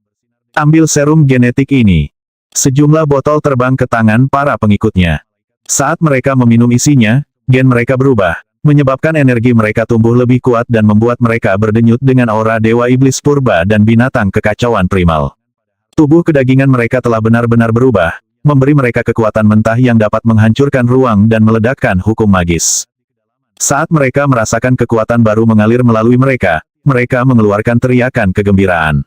Ambil serum genetik ini." Sejumlah botol terbang ke tangan para pengikutnya. Saat mereka meminum isinya, gen mereka berubah, menyebabkan energi mereka tumbuh lebih kuat dan membuat mereka berdenyut dengan aura dewa iblis purba dan binatang kekacauan primal. Tubuh kedagingan mereka telah benar-benar berubah, memberi mereka kekuatan mentah yang dapat menghancurkan ruang dan meledakkan hukum magis. Saat mereka merasakan kekuatan baru mengalir melalui mereka, mereka mengeluarkan teriakan kegembiraan.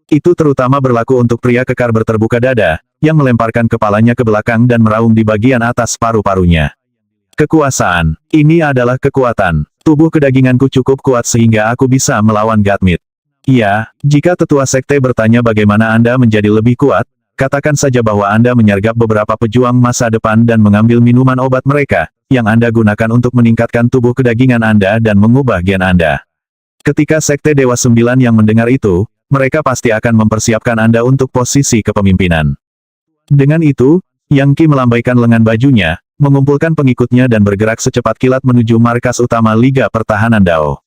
Itu terutama berlaku untuk pria kekar berterbuka dada, yang melemparkan kepalanya ke belakang dan meraung di bagian atas paru-parunya. "Kekuasaan. Ini adalah kekuatan. Tubuh kedaginganku cukup kuat sehingga aku bisa melawan Godmit." "Iya, jika tetua sekte bertanya bagaimana Anda menjadi lebih kuat, katakan saja bahwa Anda menyergap beberapa pejuang masa depan dan mengambil minuman obat mereka, yang Anda gunakan untuk meningkatkan tubuh kedagingan Anda dan mengubah gen Anda." Ketika Sekte Dewa Sembilan yang mendengar itu, mereka pasti akan mempersiapkan Anda untuk posisi kepemimpinan. Dengan itu, Yang Qi melambaikan lengan bajunya, mengumpulkan pengikutnya dan bergerak secepat kilat menuju markas utama Liga Pertahanan Dao.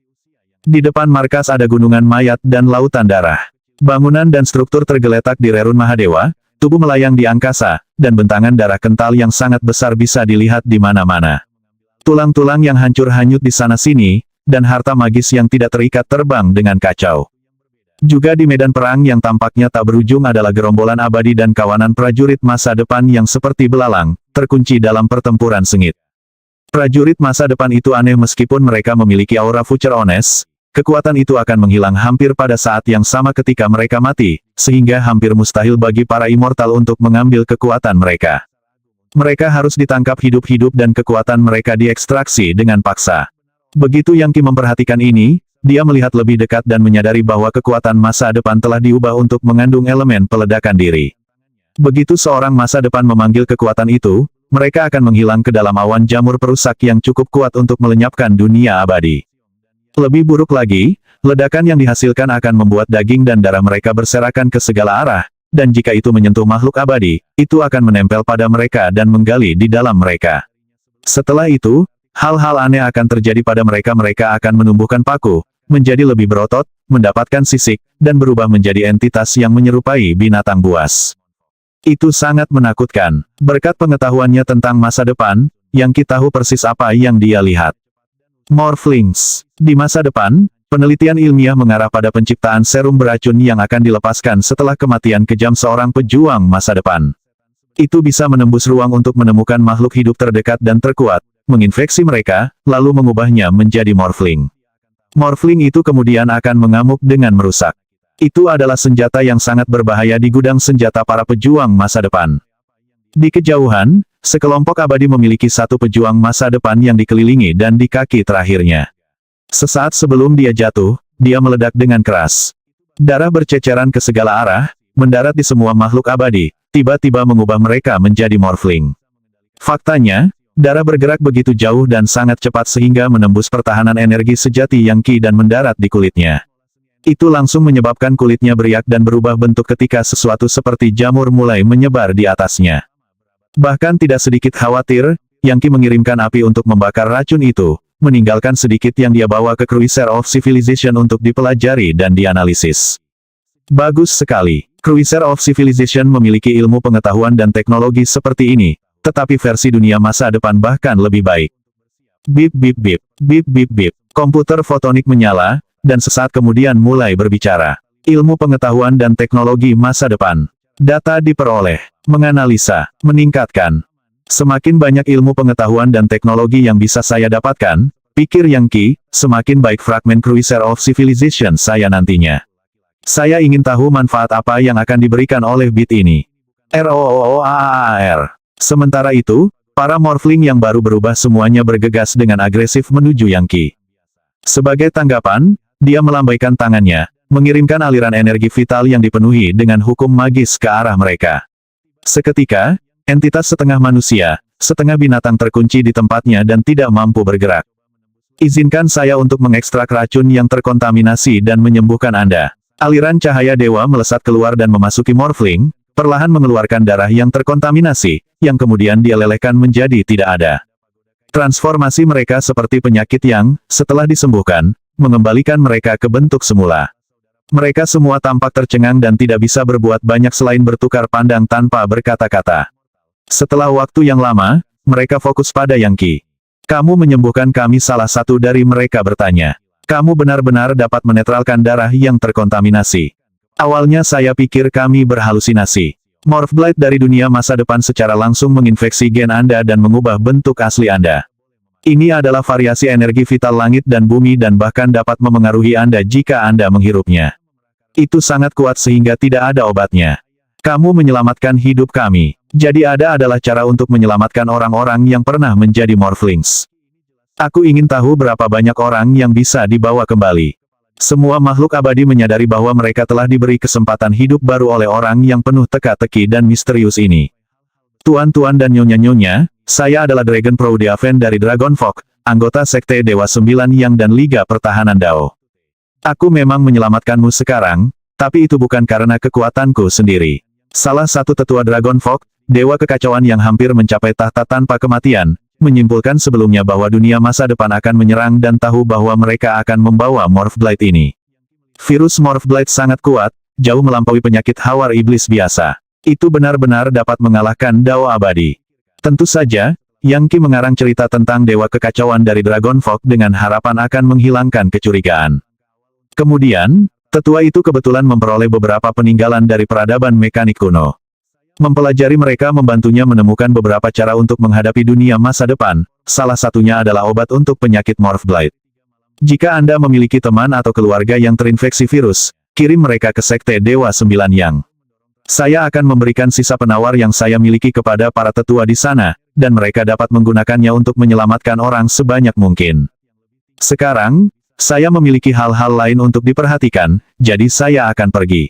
Di depan markas ada gunungan mayat dan lautan darah. Bangunan dan struktur tergeletak di rerun Mahadewa, tubuh melayang di angkasa, dan bentangan darah kental yang sangat besar bisa dilihat di mana-mana. Tulang-tulang yang hancur hanyut di sana-sini, dan harta magis yang tidak terikat terbang dengan kacau. Juga di medan perang yang tampaknya tak berujung adalah gerombolan abadi dan kawanan prajurit masa depan yang seperti belalang, terkunci dalam pertempuran sengit. Prajurit masa depan itu aneh meskipun mereka memiliki aura future honest, kekuatan itu akan menghilang hampir pada saat yang sama ketika mereka mati, sehingga hampir mustahil bagi para immortal untuk mengambil kekuatan mereka. Mereka harus ditangkap hidup-hidup dan kekuatan mereka diekstraksi dengan paksa. Begitu Yang Qi memperhatikan ini, dia melihat lebih dekat dan menyadari bahwa kekuatan masa depan telah diubah untuk mengandung elemen peledakan diri. Begitu seorang masa depan memanggil kekuatan itu, mereka akan menghilang ke dalam awan jamur perusak yang cukup kuat untuk melenyapkan dunia abadi. Lebih buruk lagi, ledakan yang dihasilkan akan membuat daging dan darah mereka berserakan ke segala arah, dan jika itu menyentuh makhluk abadi, itu akan menempel pada mereka dan menggali di dalam mereka. Setelah itu, hal-hal aneh akan terjadi pada mereka. Mereka akan menumbuhkan paku, menjadi lebih berotot, mendapatkan sisik, dan berubah menjadi entitas yang menyerupai binatang buas. Itu sangat menakutkan. Berkat pengetahuannya tentang masa depan, Yang Qi tahu persis apa yang dia lihat. Morphlings. Di masa depan, Penelitian ilmiah mengarah pada penciptaan serum beracun yang akan dilepaskan setelah kematian kejam seorang pejuang masa depan. Itu bisa menembus ruang untuk menemukan makhluk hidup terdekat dan terkuat, menginfeksi mereka, lalu mengubahnya menjadi morphling. Morphling itu kemudian akan mengamuk dengan merusak. Itu adalah senjata yang sangat berbahaya di gudang senjata para pejuang masa depan. Di kejauhan, sekelompok abadi memiliki satu pejuang masa depan yang dikelilingi dan di kaki terakhirnya. Sesaat sebelum dia jatuh, dia meledak dengan keras. Darah berceceran ke segala arah, mendarat di semua makhluk abadi, tiba-tiba mengubah mereka menjadi morphling. Faktanya, darah bergerak begitu jauh dan sangat cepat sehingga menembus pertahanan energi sejati yang Qi dan mendarat di kulitnya. Itu langsung menyebabkan kulitnya beriak dan berubah bentuk ketika sesuatu seperti jamur mulai menyebar di atasnya. Bahkan tidak sedikit khawatir, Yang Qi mengirimkan api untuk membakar racun itu, meninggalkan sedikit yang dia bawa ke Cruiser of Civilization untuk dipelajari dan dianalisis. Bagus sekali. Cruiser of Civilization memiliki ilmu pengetahuan dan teknologi seperti ini, tetapi versi dunia masa depan bahkan lebih baik. Bip bip bip, bip bip bip. Komputer fotonik menyala, dan sesaat kemudian mulai berbicara. Ilmu pengetahuan dan teknologi masa depan. Data diperoleh, menganalisa, meningkatkan. Semakin banyak ilmu pengetahuan dan teknologi yang bisa saya dapatkan, pikir Yang Qi, semakin baik fragmen Cruiser of Civilization saya nantinya. Saya ingin tahu manfaat apa yang akan diberikan oleh bit ini. ROOAAR. Sementara itu, para morphling yang baru berubah semuanya bergegas dengan agresif menuju Yang Qi. Sebagai tanggapan, dia melambaikan tangannya, mengirimkan aliran energi vital yang dipenuhi dengan hukum magis ke arah mereka. Seketika, entitas setengah manusia, setengah binatang terkunci di tempatnya dan tidak mampu bergerak. Izinkan saya untuk mengekstrak racun yang terkontaminasi dan menyembuhkan Anda. Aliran cahaya dewa melesat keluar dan memasuki morphling, perlahan mengeluarkan darah yang terkontaminasi, yang kemudian dia lelehkan menjadi tidak ada. Transformasi mereka seperti penyakit yang, setelah disembuhkan, mengembalikan mereka ke bentuk semula. Mereka semua tampak tercengang dan tidak bisa berbuat banyak selain bertukar pandang tanpa berkata-kata. Setelah waktu yang lama, mereka fokus pada Yang Qi. Kamu menyembuhkan kami, salah satu dari mereka bertanya. Kamu benar-benar dapat menetralkan darah yang terkontaminasi. Awalnya saya pikir kami berhalusinasi. Morphblade dari dunia masa depan secara langsung menginfeksi gen Anda dan mengubah bentuk asli Anda. Ini adalah variasi energi vital langit dan bumi dan bahkan dapat memengaruhi Anda jika Anda menghirupnya. Itu sangat kuat sehingga tidak ada obatnya. Kamu menyelamatkan hidup kami. Jadi ada adalah cara untuk menyelamatkan orang-orang yang pernah menjadi morphlings. Aku ingin tahu berapa banyak orang yang bisa dibawa kembali. Semua makhluk abadi menyadari bahwa mereka telah diberi kesempatan hidup baru oleh orang yang penuh teka-teki dan misterius ini. Tuan-tuan dan nyonya-nyonya, saya adalah Dragon Proudiaven dari Dragonfolk, anggota Sekte Dewa Sembilan Yang dan Liga Pertahanan Dao. Aku memang menyelamatkanmu sekarang, tapi itu bukan karena kekuatanku sendiri. Salah satu tetua Dragonfolk, Dewa Kekacauan yang hampir mencapai tahta tanpa kematian, menyimpulkan sebelumnya bahwa dunia masa depan akan menyerang dan tahu bahwa mereka akan membawa Morphblade ini. Virus Morphblade sangat kuat, jauh melampaui penyakit hawar iblis biasa. Itu benar-benar dapat mengalahkan Dao abadi. Tentu saja, Yang Qi mengarang cerita tentang Dewa Kekacauan dari Dragonfolk dengan harapan akan menghilangkan kecurigaan. Kemudian, tetua itu kebetulan memperoleh beberapa peninggalan dari peradaban mekanik kuno. Mempelajari mereka membantunya menemukan beberapa cara untuk menghadapi dunia masa depan, salah satunya adalah obat untuk penyakit Morphblade. Jika Anda memiliki teman atau keluarga yang terinfeksi virus, kirim mereka ke Sekte Dewa Sembilan Yang. Saya akan memberikan sisa penawar yang saya miliki kepada para tetua di sana, dan mereka dapat menggunakannya untuk menyelamatkan orang sebanyak mungkin. Sekarang, saya memiliki hal-hal lain untuk diperhatikan, jadi saya akan pergi.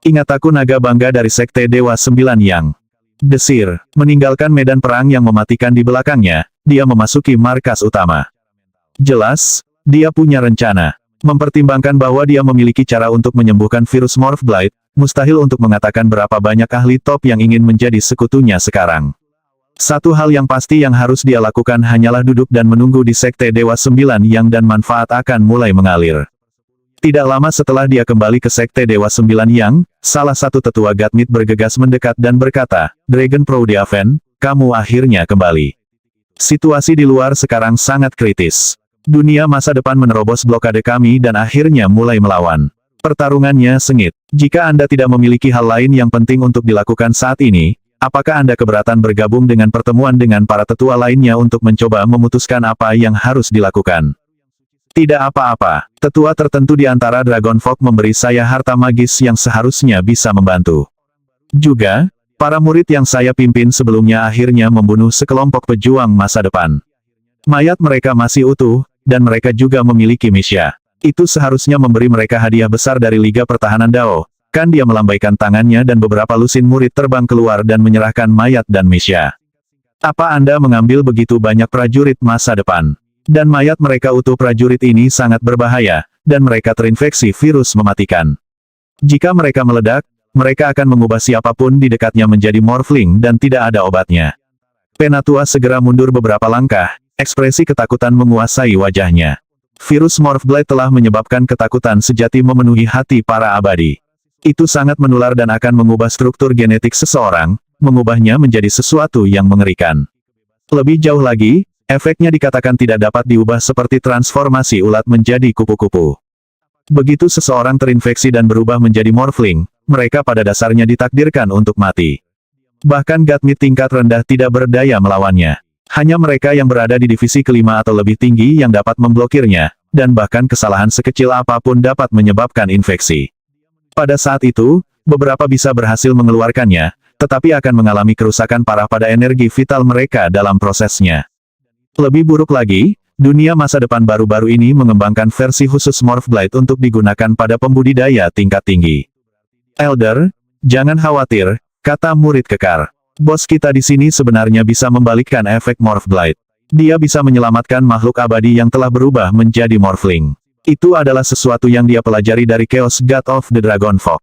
Ingat, aku naga bangga dari Sekte Dewa Sembilan Yang. Desir, meninggalkan medan perang yang mematikan di belakangnya, dia memasuki markas utama. Jelas, dia punya rencana. Mempertimbangkan bahwa dia memiliki cara untuk menyembuhkan virus Morphblade, mustahil untuk mengatakan berapa banyak ahli top yang ingin menjadi sekutunya sekarang. Satu hal yang pasti yang harus dia lakukan hanyalah duduk dan menunggu di Sekte Dewa Sembilan Yang dan manfaat akan mulai mengalir. Tidak lama setelah dia kembali ke Sekte Dewa Sembilan Yang, salah satu tetua Gatmit bergegas mendekat dan berkata, Dragon Proudiaven, kamu akhirnya kembali. Situasi di luar sekarang sangat kritis. Dunia masa depan menerobos blokade kami dan akhirnya mulai melawan. Pertarungannya sengit. Jika Anda tidak memiliki hal lain yang penting untuk dilakukan saat ini, apakah Anda keberatan bergabung dengan pertemuan dengan para tetua lainnya untuk mencoba memutuskan apa yang harus dilakukan? Tidak apa-apa. Tetua tertentu di antara Dragonfolk memberi saya harta magis yang seharusnya bisa membantu. Juga, para murid yang saya pimpin sebelumnya akhirnya membunuh sekelompok pejuang masa depan. Mayat mereka masih utuh, dan mereka juga memiliki misya. Itu seharusnya memberi mereka hadiah besar dari Liga Pertahanan Dao. Kan dia melambaikan tangannya dan beberapa lusin murid terbang keluar dan menyerahkan mayat dan misya. Apa Anda mengambil begitu banyak prajurit masa depan? Dan mayat mereka utuh prajurit ini sangat berbahaya, dan mereka terinfeksi virus mematikan. Jika mereka meledak, mereka akan mengubah siapapun di dekatnya menjadi morphling dan tidak ada obatnya. Penatua segera mundur beberapa langkah, ekspresi ketakutan menguasai wajahnya. Virus Morphblade telah menyebabkan ketakutan sejati memenuhi hati para abadi. Itu sangat menular dan akan mengubah struktur genetik seseorang, mengubahnya menjadi sesuatu yang mengerikan. Lebih jauh lagi, efeknya dikatakan tidak dapat diubah seperti transformasi ulat menjadi kupu-kupu. Begitu seseorang terinfeksi dan berubah menjadi morphling, mereka pada dasarnya ditakdirkan untuk mati. Bahkan Godmit tingkat rendah tidak berdaya melawannya. Hanya mereka yang berada di divisi kelima atau lebih tinggi yang dapat memblokirnya, dan bahkan kesalahan sekecil apapun dapat menyebabkan infeksi. Pada saat itu, beberapa bisa berhasil mengeluarkannya, tetapi akan mengalami kerusakan parah pada energi vital mereka dalam prosesnya. Lebih buruk lagi, dunia masa depan baru-baru ini mengembangkan versi khusus Morphblade untuk digunakan pada pembudidaya tingkat tinggi. Elder, jangan khawatir, kata murid kekar. Bos kita di sini sebenarnya bisa membalikkan efek Morphblade. Dia bisa menyelamatkan makhluk abadi yang telah berubah menjadi Morphling. Itu adalah sesuatu yang dia pelajari dari Chaos God of the Dragonfolk.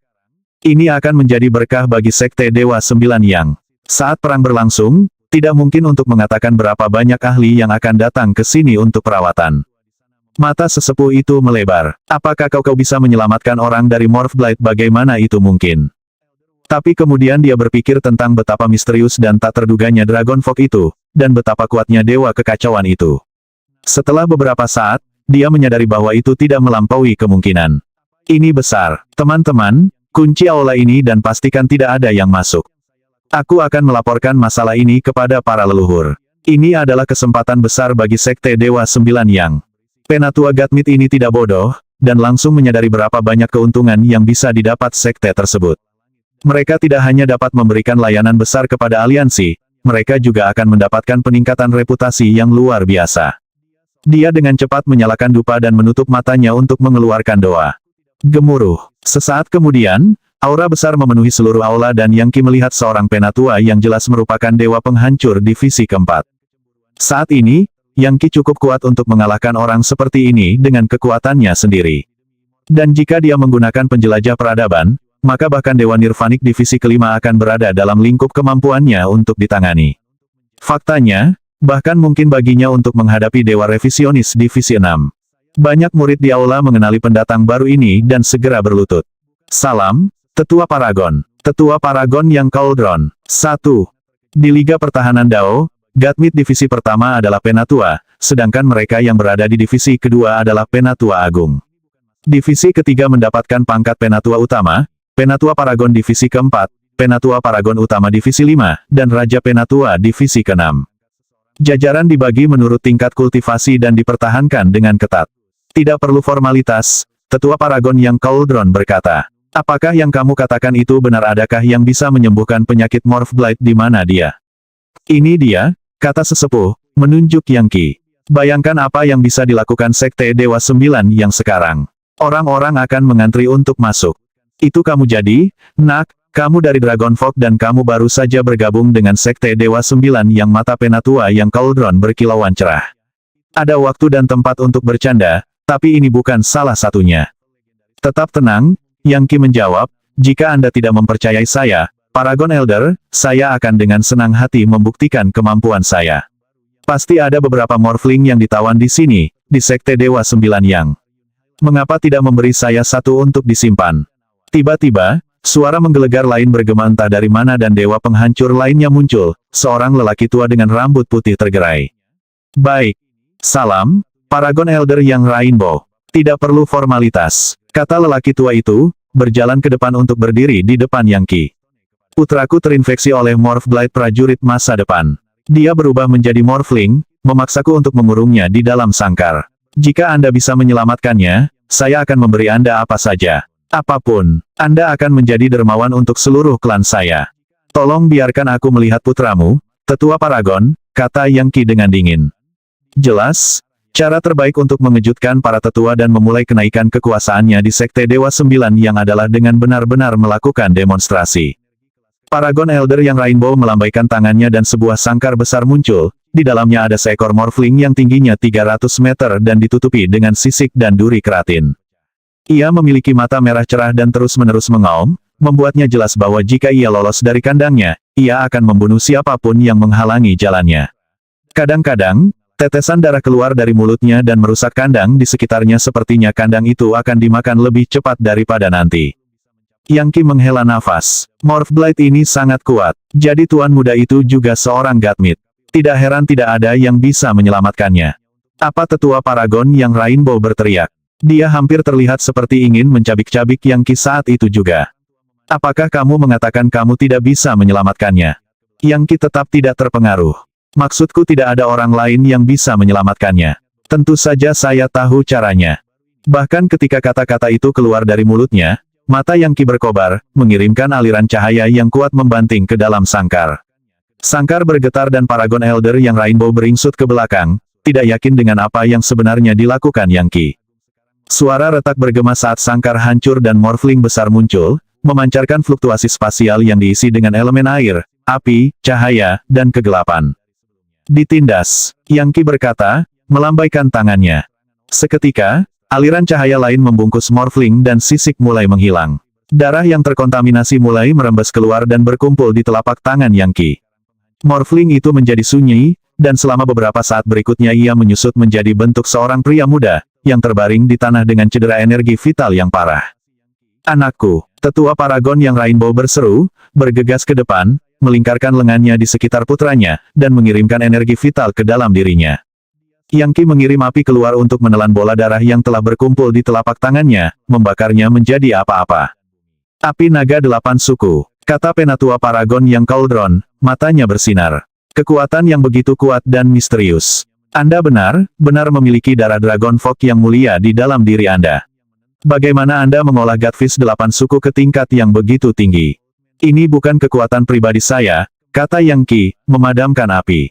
Ini akan menjadi berkah bagi Sekte Dewa Sembilan Yang. Saat perang berlangsung, tidak mungkin untuk mengatakan berapa banyak ahli yang akan datang ke sini untuk perawatan. Mata sesepuh itu melebar. Apakah kau bisa menyelamatkan orang dari Morphblade? Bagaimana itu mungkin? Tapi kemudian dia berpikir tentang betapa misterius dan tak terduganya Dragonfolk itu, dan betapa kuatnya dewa kekacauan itu. Setelah beberapa saat, dia menyadari bahwa itu tidak melampaui kemungkinan. Ini besar. Teman-teman, kunci aula ini dan pastikan tidak ada yang masuk. Aku akan melaporkan masalah ini kepada para leluhur. Ini adalah kesempatan besar bagi Sekte Dewa Sembilan Yang. Penatua Godmit ini tidak bodoh, dan langsung menyadari berapa banyak keuntungan yang bisa didapat sekte tersebut. Mereka tidak hanya dapat memberikan layanan besar kepada aliansi, mereka juga akan mendapatkan peningkatan reputasi yang luar biasa. Dia dengan cepat menyalakan dupa dan menutup matanya untuk mengeluarkan doa. Gemuruh. Sesaat kemudian, aura besar memenuhi seluruh aula dan Yang Qi melihat seorang penatua yang jelas merupakan dewa penghancur divisi keempat. Saat ini, Yang Qi cukup kuat untuk mengalahkan orang seperti ini dengan kekuatannya sendiri. Dan jika dia menggunakan penjelajah peradaban, maka bahkan Dewa Nirvanik divisi kelima akan berada dalam lingkup kemampuannya untuk ditangani. Faktanya, bahkan mungkin baginya untuk menghadapi Dewa Revisionis divisi 6. Banyak murid di aula mengenali pendatang baru ini dan segera berlutut. Salam, Tetua Paragon. Tetua Paragon yang Cauldron. 1. Di Liga Pertahanan Dao, Godmit divisi pertama adalah Penatua, sedangkan mereka yang berada di divisi kedua adalah Penatua Agung. Divisi ketiga mendapatkan pangkat Penatua Utama, Penatua Paragon divisi keempat, Penatua Paragon Utama divisi 5, dan Raja Penatua divisi ke-6. Jajaran dibagi menurut tingkat kultivasi dan dipertahankan dengan ketat. Tidak perlu formalitas, Tetua Paragon yang Cauldron berkata. Apakah yang kamu katakan itu benar? Adakah yang bisa menyembuhkan penyakit Morphblade? Di mana dia? Ini dia, kata sesepuh, menunjuk Yang Qi. Bayangkan apa yang bisa dilakukan Sekte Dewa Sembilan yang sekarang. Orang-orang akan mengantri untuk masuk. Itu kamu jadi, nak, kamu dari Dragonfolk dan kamu baru saja bergabung dengan Sekte Dewa Sembilan yang mata Penatua yang Cauldron berkilauan cerah. Ada waktu dan tempat untuk bercanda, tapi ini bukan salah satunya. Tetap tenang, Yang Qi menjawab, jika Anda tidak mempercayai saya, Paragon Elder, saya akan dengan senang hati membuktikan kemampuan saya. Pasti ada beberapa morphling yang ditawan di sini, di Sekte Dewa Sembilan Yang. Mengapa tidak memberi saya satu untuk disimpan? Tiba-tiba, suara menggelegar lain bergema entah dari mana dan dewa penghancur lainnya muncul, seorang lelaki tua dengan rambut putih tergerai. Baik. Salam, Paragon Elder yang Rainbow. Tidak perlu formalitas, kata lelaki tua itu, berjalan ke depan untuk berdiri di depan Yang Qi. Putraku terinfeksi oleh Morphblade prajurit masa depan. Dia berubah menjadi Morphling, memaksaku untuk mengurungnya di dalam sangkar. Jika Anda bisa menyelamatkannya, saya akan memberi Anda apa saja. Apapun, Anda akan menjadi dermawan untuk seluruh klan saya. Tolong biarkan aku melihat putramu, tetua Paragon, kata Yang Qi dengan dingin. Jelas, cara terbaik untuk mengejutkan para tetua dan memulai kenaikan kekuasaannya di Sekte Dewa Sembilan yang adalah dengan benar-benar melakukan demonstrasi. Paragon Elder yang Rainbow melambaikan tangannya dan sebuah sangkar besar muncul, di dalamnya ada seekor Morphling yang tingginya 300 meter dan ditutupi dengan sisik dan duri keratin. Ia memiliki mata merah cerah dan terus-menerus mengaum, membuatnya jelas bahwa jika ia lolos dari kandangnya, ia akan membunuh siapapun yang menghalangi jalannya. Kadang-kadang, tetesan darah keluar dari mulutnya dan merusak kandang di sekitarnya sepertinya kandang itu akan dimakan lebih cepat daripada nanti. Yang Qi menghela nafas. Morphblade ini sangat kuat. Jadi tuan muda itu juga seorang Godmid. Tidak heran tidak ada yang bisa menyelamatkannya. Apa tetua Paragon yang Rainbow berteriak? Dia hampir terlihat seperti ingin mencabik-cabik Yang Qi saat itu juga. Apakah kamu mengatakan kamu tidak bisa menyelamatkannya? Yang Qi tetap tidak terpengaruh. Maksudku tidak ada orang lain yang bisa menyelamatkannya. Tentu saja saya tahu caranya. Bahkan ketika kata-kata itu keluar dari mulutnya, mata Yang Qi berkobar, mengirimkan aliran cahaya yang kuat membanting ke dalam sangkar. Sangkar bergetar dan Paragon Elder yang Rainbow beringsut ke belakang, tidak yakin dengan apa yang sebenarnya dilakukan Yang Qi. Suara retak bergema saat sangkar hancur dan Morphling besar muncul, memancarkan fluktuasi spasial yang diisi dengan elemen air, api, cahaya, dan kegelapan. Ditindas, Yang Qi berkata, melambaikan tangannya. Seketika, aliran cahaya lain membungkus Morphling dan sisik mulai menghilang. Darah yang terkontaminasi mulai merembes keluar dan berkumpul di telapak tangan Yang Qi. Morphling itu menjadi sunyi, dan selama beberapa saat berikutnya ia menyusut menjadi bentuk seorang pria muda, yang terbaring di tanah dengan cedera energi vital yang parah. Anakku, tetua Paragon yang Rainbow berseru, bergegas ke depan, melingkarkan lengannya di sekitar putranya, dan mengirimkan energi vital ke dalam dirinya. Yang Qi mengirim api keluar untuk menelan bola darah yang telah berkumpul di telapak tangannya, membakarnya menjadi apa-apa. Api naga 8 suku, kata penatua Paragon yang Cauldron, matanya bersinar. Kekuatan yang begitu kuat dan misterius. Anda benar memiliki darah Dragon Folk yang mulia di dalam diri Anda. Bagaimana Anda mengolah Godfish 8 suku ke tingkat yang begitu tinggi? Ini bukan kekuatan pribadi saya, kata Yang Qi, memadamkan api.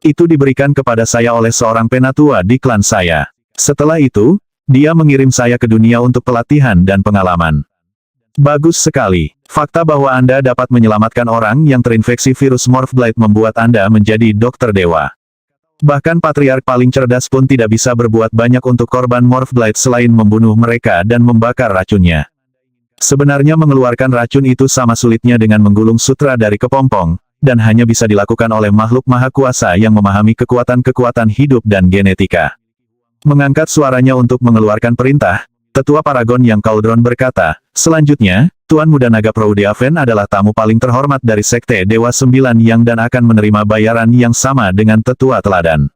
Itu diberikan kepada saya oleh seorang penatua di klan saya. Setelah itu, dia mengirim saya ke dunia untuk pelatihan dan pengalaman. Bagus sekali. Fakta bahwa Anda dapat menyelamatkan orang yang terinfeksi virus Morphblade membuat Anda menjadi dokter dewa. Bahkan Patriark paling cerdas pun tidak bisa berbuat banyak untuk korban Morphblade selain membunuh mereka dan membakar racunnya. Sebenarnya mengeluarkan racun itu sama sulitnya dengan menggulung sutra dari kepompong, dan hanya bisa dilakukan oleh makhluk maha kuasa yang memahami kekuatan-kekuatan hidup dan genetika. Mengangkat suaranya untuk mengeluarkan perintah, tetua Paragon yang Cauldron berkata, selanjutnya, Tuan Muda Naga Proudiaven adalah tamu paling terhormat dari Sekte Dewa Sembilan yang dan akan menerima bayaran yang sama dengan tetua teladan.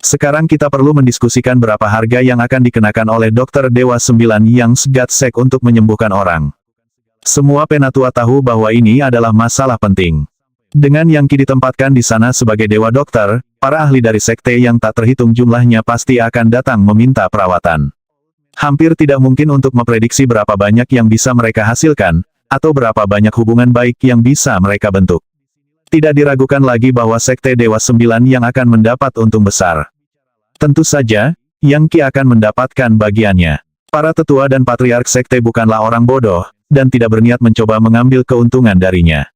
Sekarang kita perlu mendiskusikan berapa harga yang akan dikenakan oleh Dokter Dewa Sembilan yang Gatsek untuk menyembuhkan orang. Semua penatua tahu bahwa ini adalah masalah penting. Dengan Yang Qi ditempatkan di sana sebagai Dewa Dokter, para ahli dari sekte yang tak terhitung jumlahnya pasti akan datang meminta perawatan. Hampir tidak mungkin untuk memprediksi berapa banyak yang bisa mereka hasilkan, atau berapa banyak hubungan baik yang bisa mereka bentuk. Tidak diragukan lagi bahwa Sekte Dewa Sembilan yang akan mendapat untung besar. Tentu saja, Yang Qi akan mendapatkan bagiannya. Para tetua dan patriark sekte bukanlah orang bodoh, dan tidak berniat mencoba mengambil keuntungan darinya.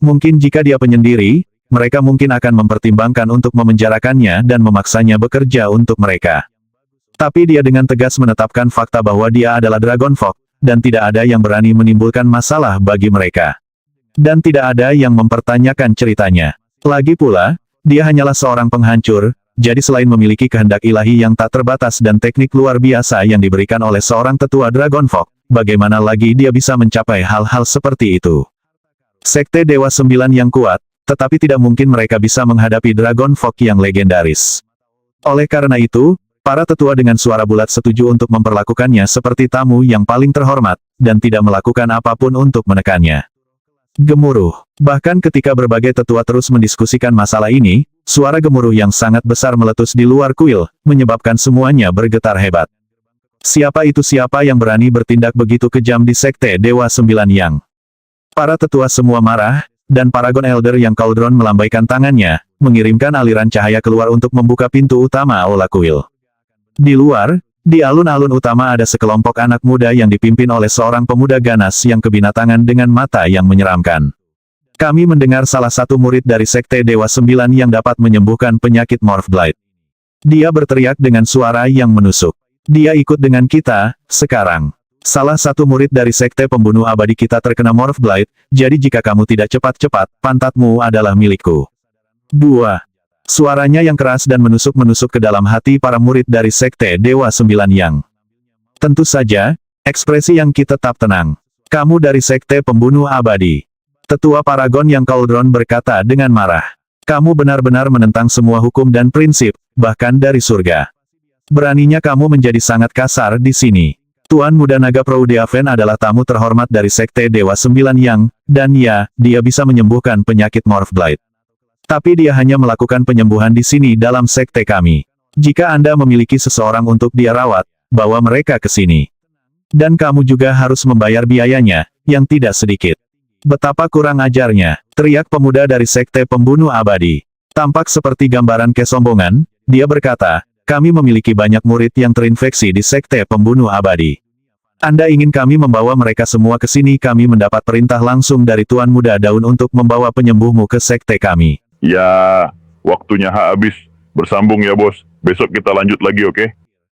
Mungkin jika dia penyendiri, mereka mungkin akan mempertimbangkan untuk memenjarakannya dan memaksanya bekerja untuk mereka. Tapi dia dengan tegas menetapkan fakta bahwa dia adalah Dragon Folk, dan tidak ada yang berani menimbulkan masalah bagi mereka. Dan tidak ada yang mempertanyakan ceritanya. Lagi pula, dia hanyalah seorang penghancur, jadi selain memiliki kehendak ilahi yang tak terbatas dan teknik luar biasa yang diberikan oleh seorang tetua Dragon Folk, bagaimana lagi dia bisa mencapai hal-hal seperti itu? Sekte Dewa Sembilan yang kuat, tetapi tidak mungkin mereka bisa menghadapi Dragon Folk yang legendaris. Oleh karena itu, Para tetua dengan suara bulat setuju untuk memperlakukannya seperti tamu yang paling terhormat, dan tidak melakukan apapun untuk menekannya. Gemuruh. Bahkan ketika berbagai tetua terus mendiskusikan masalah ini, suara gemuruh yang sangat besar meletus di luar kuil, menyebabkan semuanya bergetar hebat. Siapa yang berani bertindak begitu kejam di Sekte Dewa Sembilan Yang? Para tetua semua marah, dan Paragon Elder yang Cauldron melambaikan tangannya, mengirimkan aliran cahaya keluar untuk membuka pintu utama aula kuil. Di luar, di alun-alun utama ada sekelompok anak muda yang dipimpin oleh seorang pemuda ganas yang kebinatangan dengan mata yang menyeramkan. Kami mendengar salah satu murid dari Sekte Dewa Sembilan yang dapat menyembuhkan penyakit Morph Blight. Dia berteriak dengan suara yang menusuk. Dia ikut dengan kita, sekarang. Salah satu murid dari Sekte Pembunuh Abadi kita terkena Morph Blight, jadi jika kamu tidak cepat-cepat, pantatmu adalah milikku. 2. Suaranya yang keras dan menusuk-menusuk ke dalam hati para murid dari Sekte Dewa Sembilan Yang. Tentu saja, ekspresi yang kita tetap tenang. Kamu dari Sekte Pembunuh Abadi. Tetua Paragon yang Cauldron berkata dengan marah. Kamu benar-benar menentang semua hukum dan prinsip, bahkan dari surga. Beraninya kamu menjadi sangat kasar di sini. Tuan Muda Naga Proudeaven adalah tamu terhormat dari Sekte Dewa Sembilan Yang, dan ya, dia bisa menyembuhkan penyakit Morph Blight. Tapi dia hanya melakukan penyembuhan di sini dalam sekte kami. Jika Anda memiliki seseorang untuk dia rawat, bawa mereka ke sini. Dan kamu juga harus membayar biayanya, yang tidak sedikit. Betapa kurang ajarnya, teriak pemuda dari Sekte Pembunuh Abadi. Tampak seperti gambaran kesombongan, dia berkata, kami memiliki banyak murid yang terinfeksi di Sekte Pembunuh Abadi. Anda ingin kami membawa mereka semua ke sini? Kami mendapat perintah langsung dari Tuan Muda Daun untuk membawa penyembuhmu ke sekte kami. Ya, waktunya habis. Bersambung ya bos. Besok kita lanjut lagi, oke?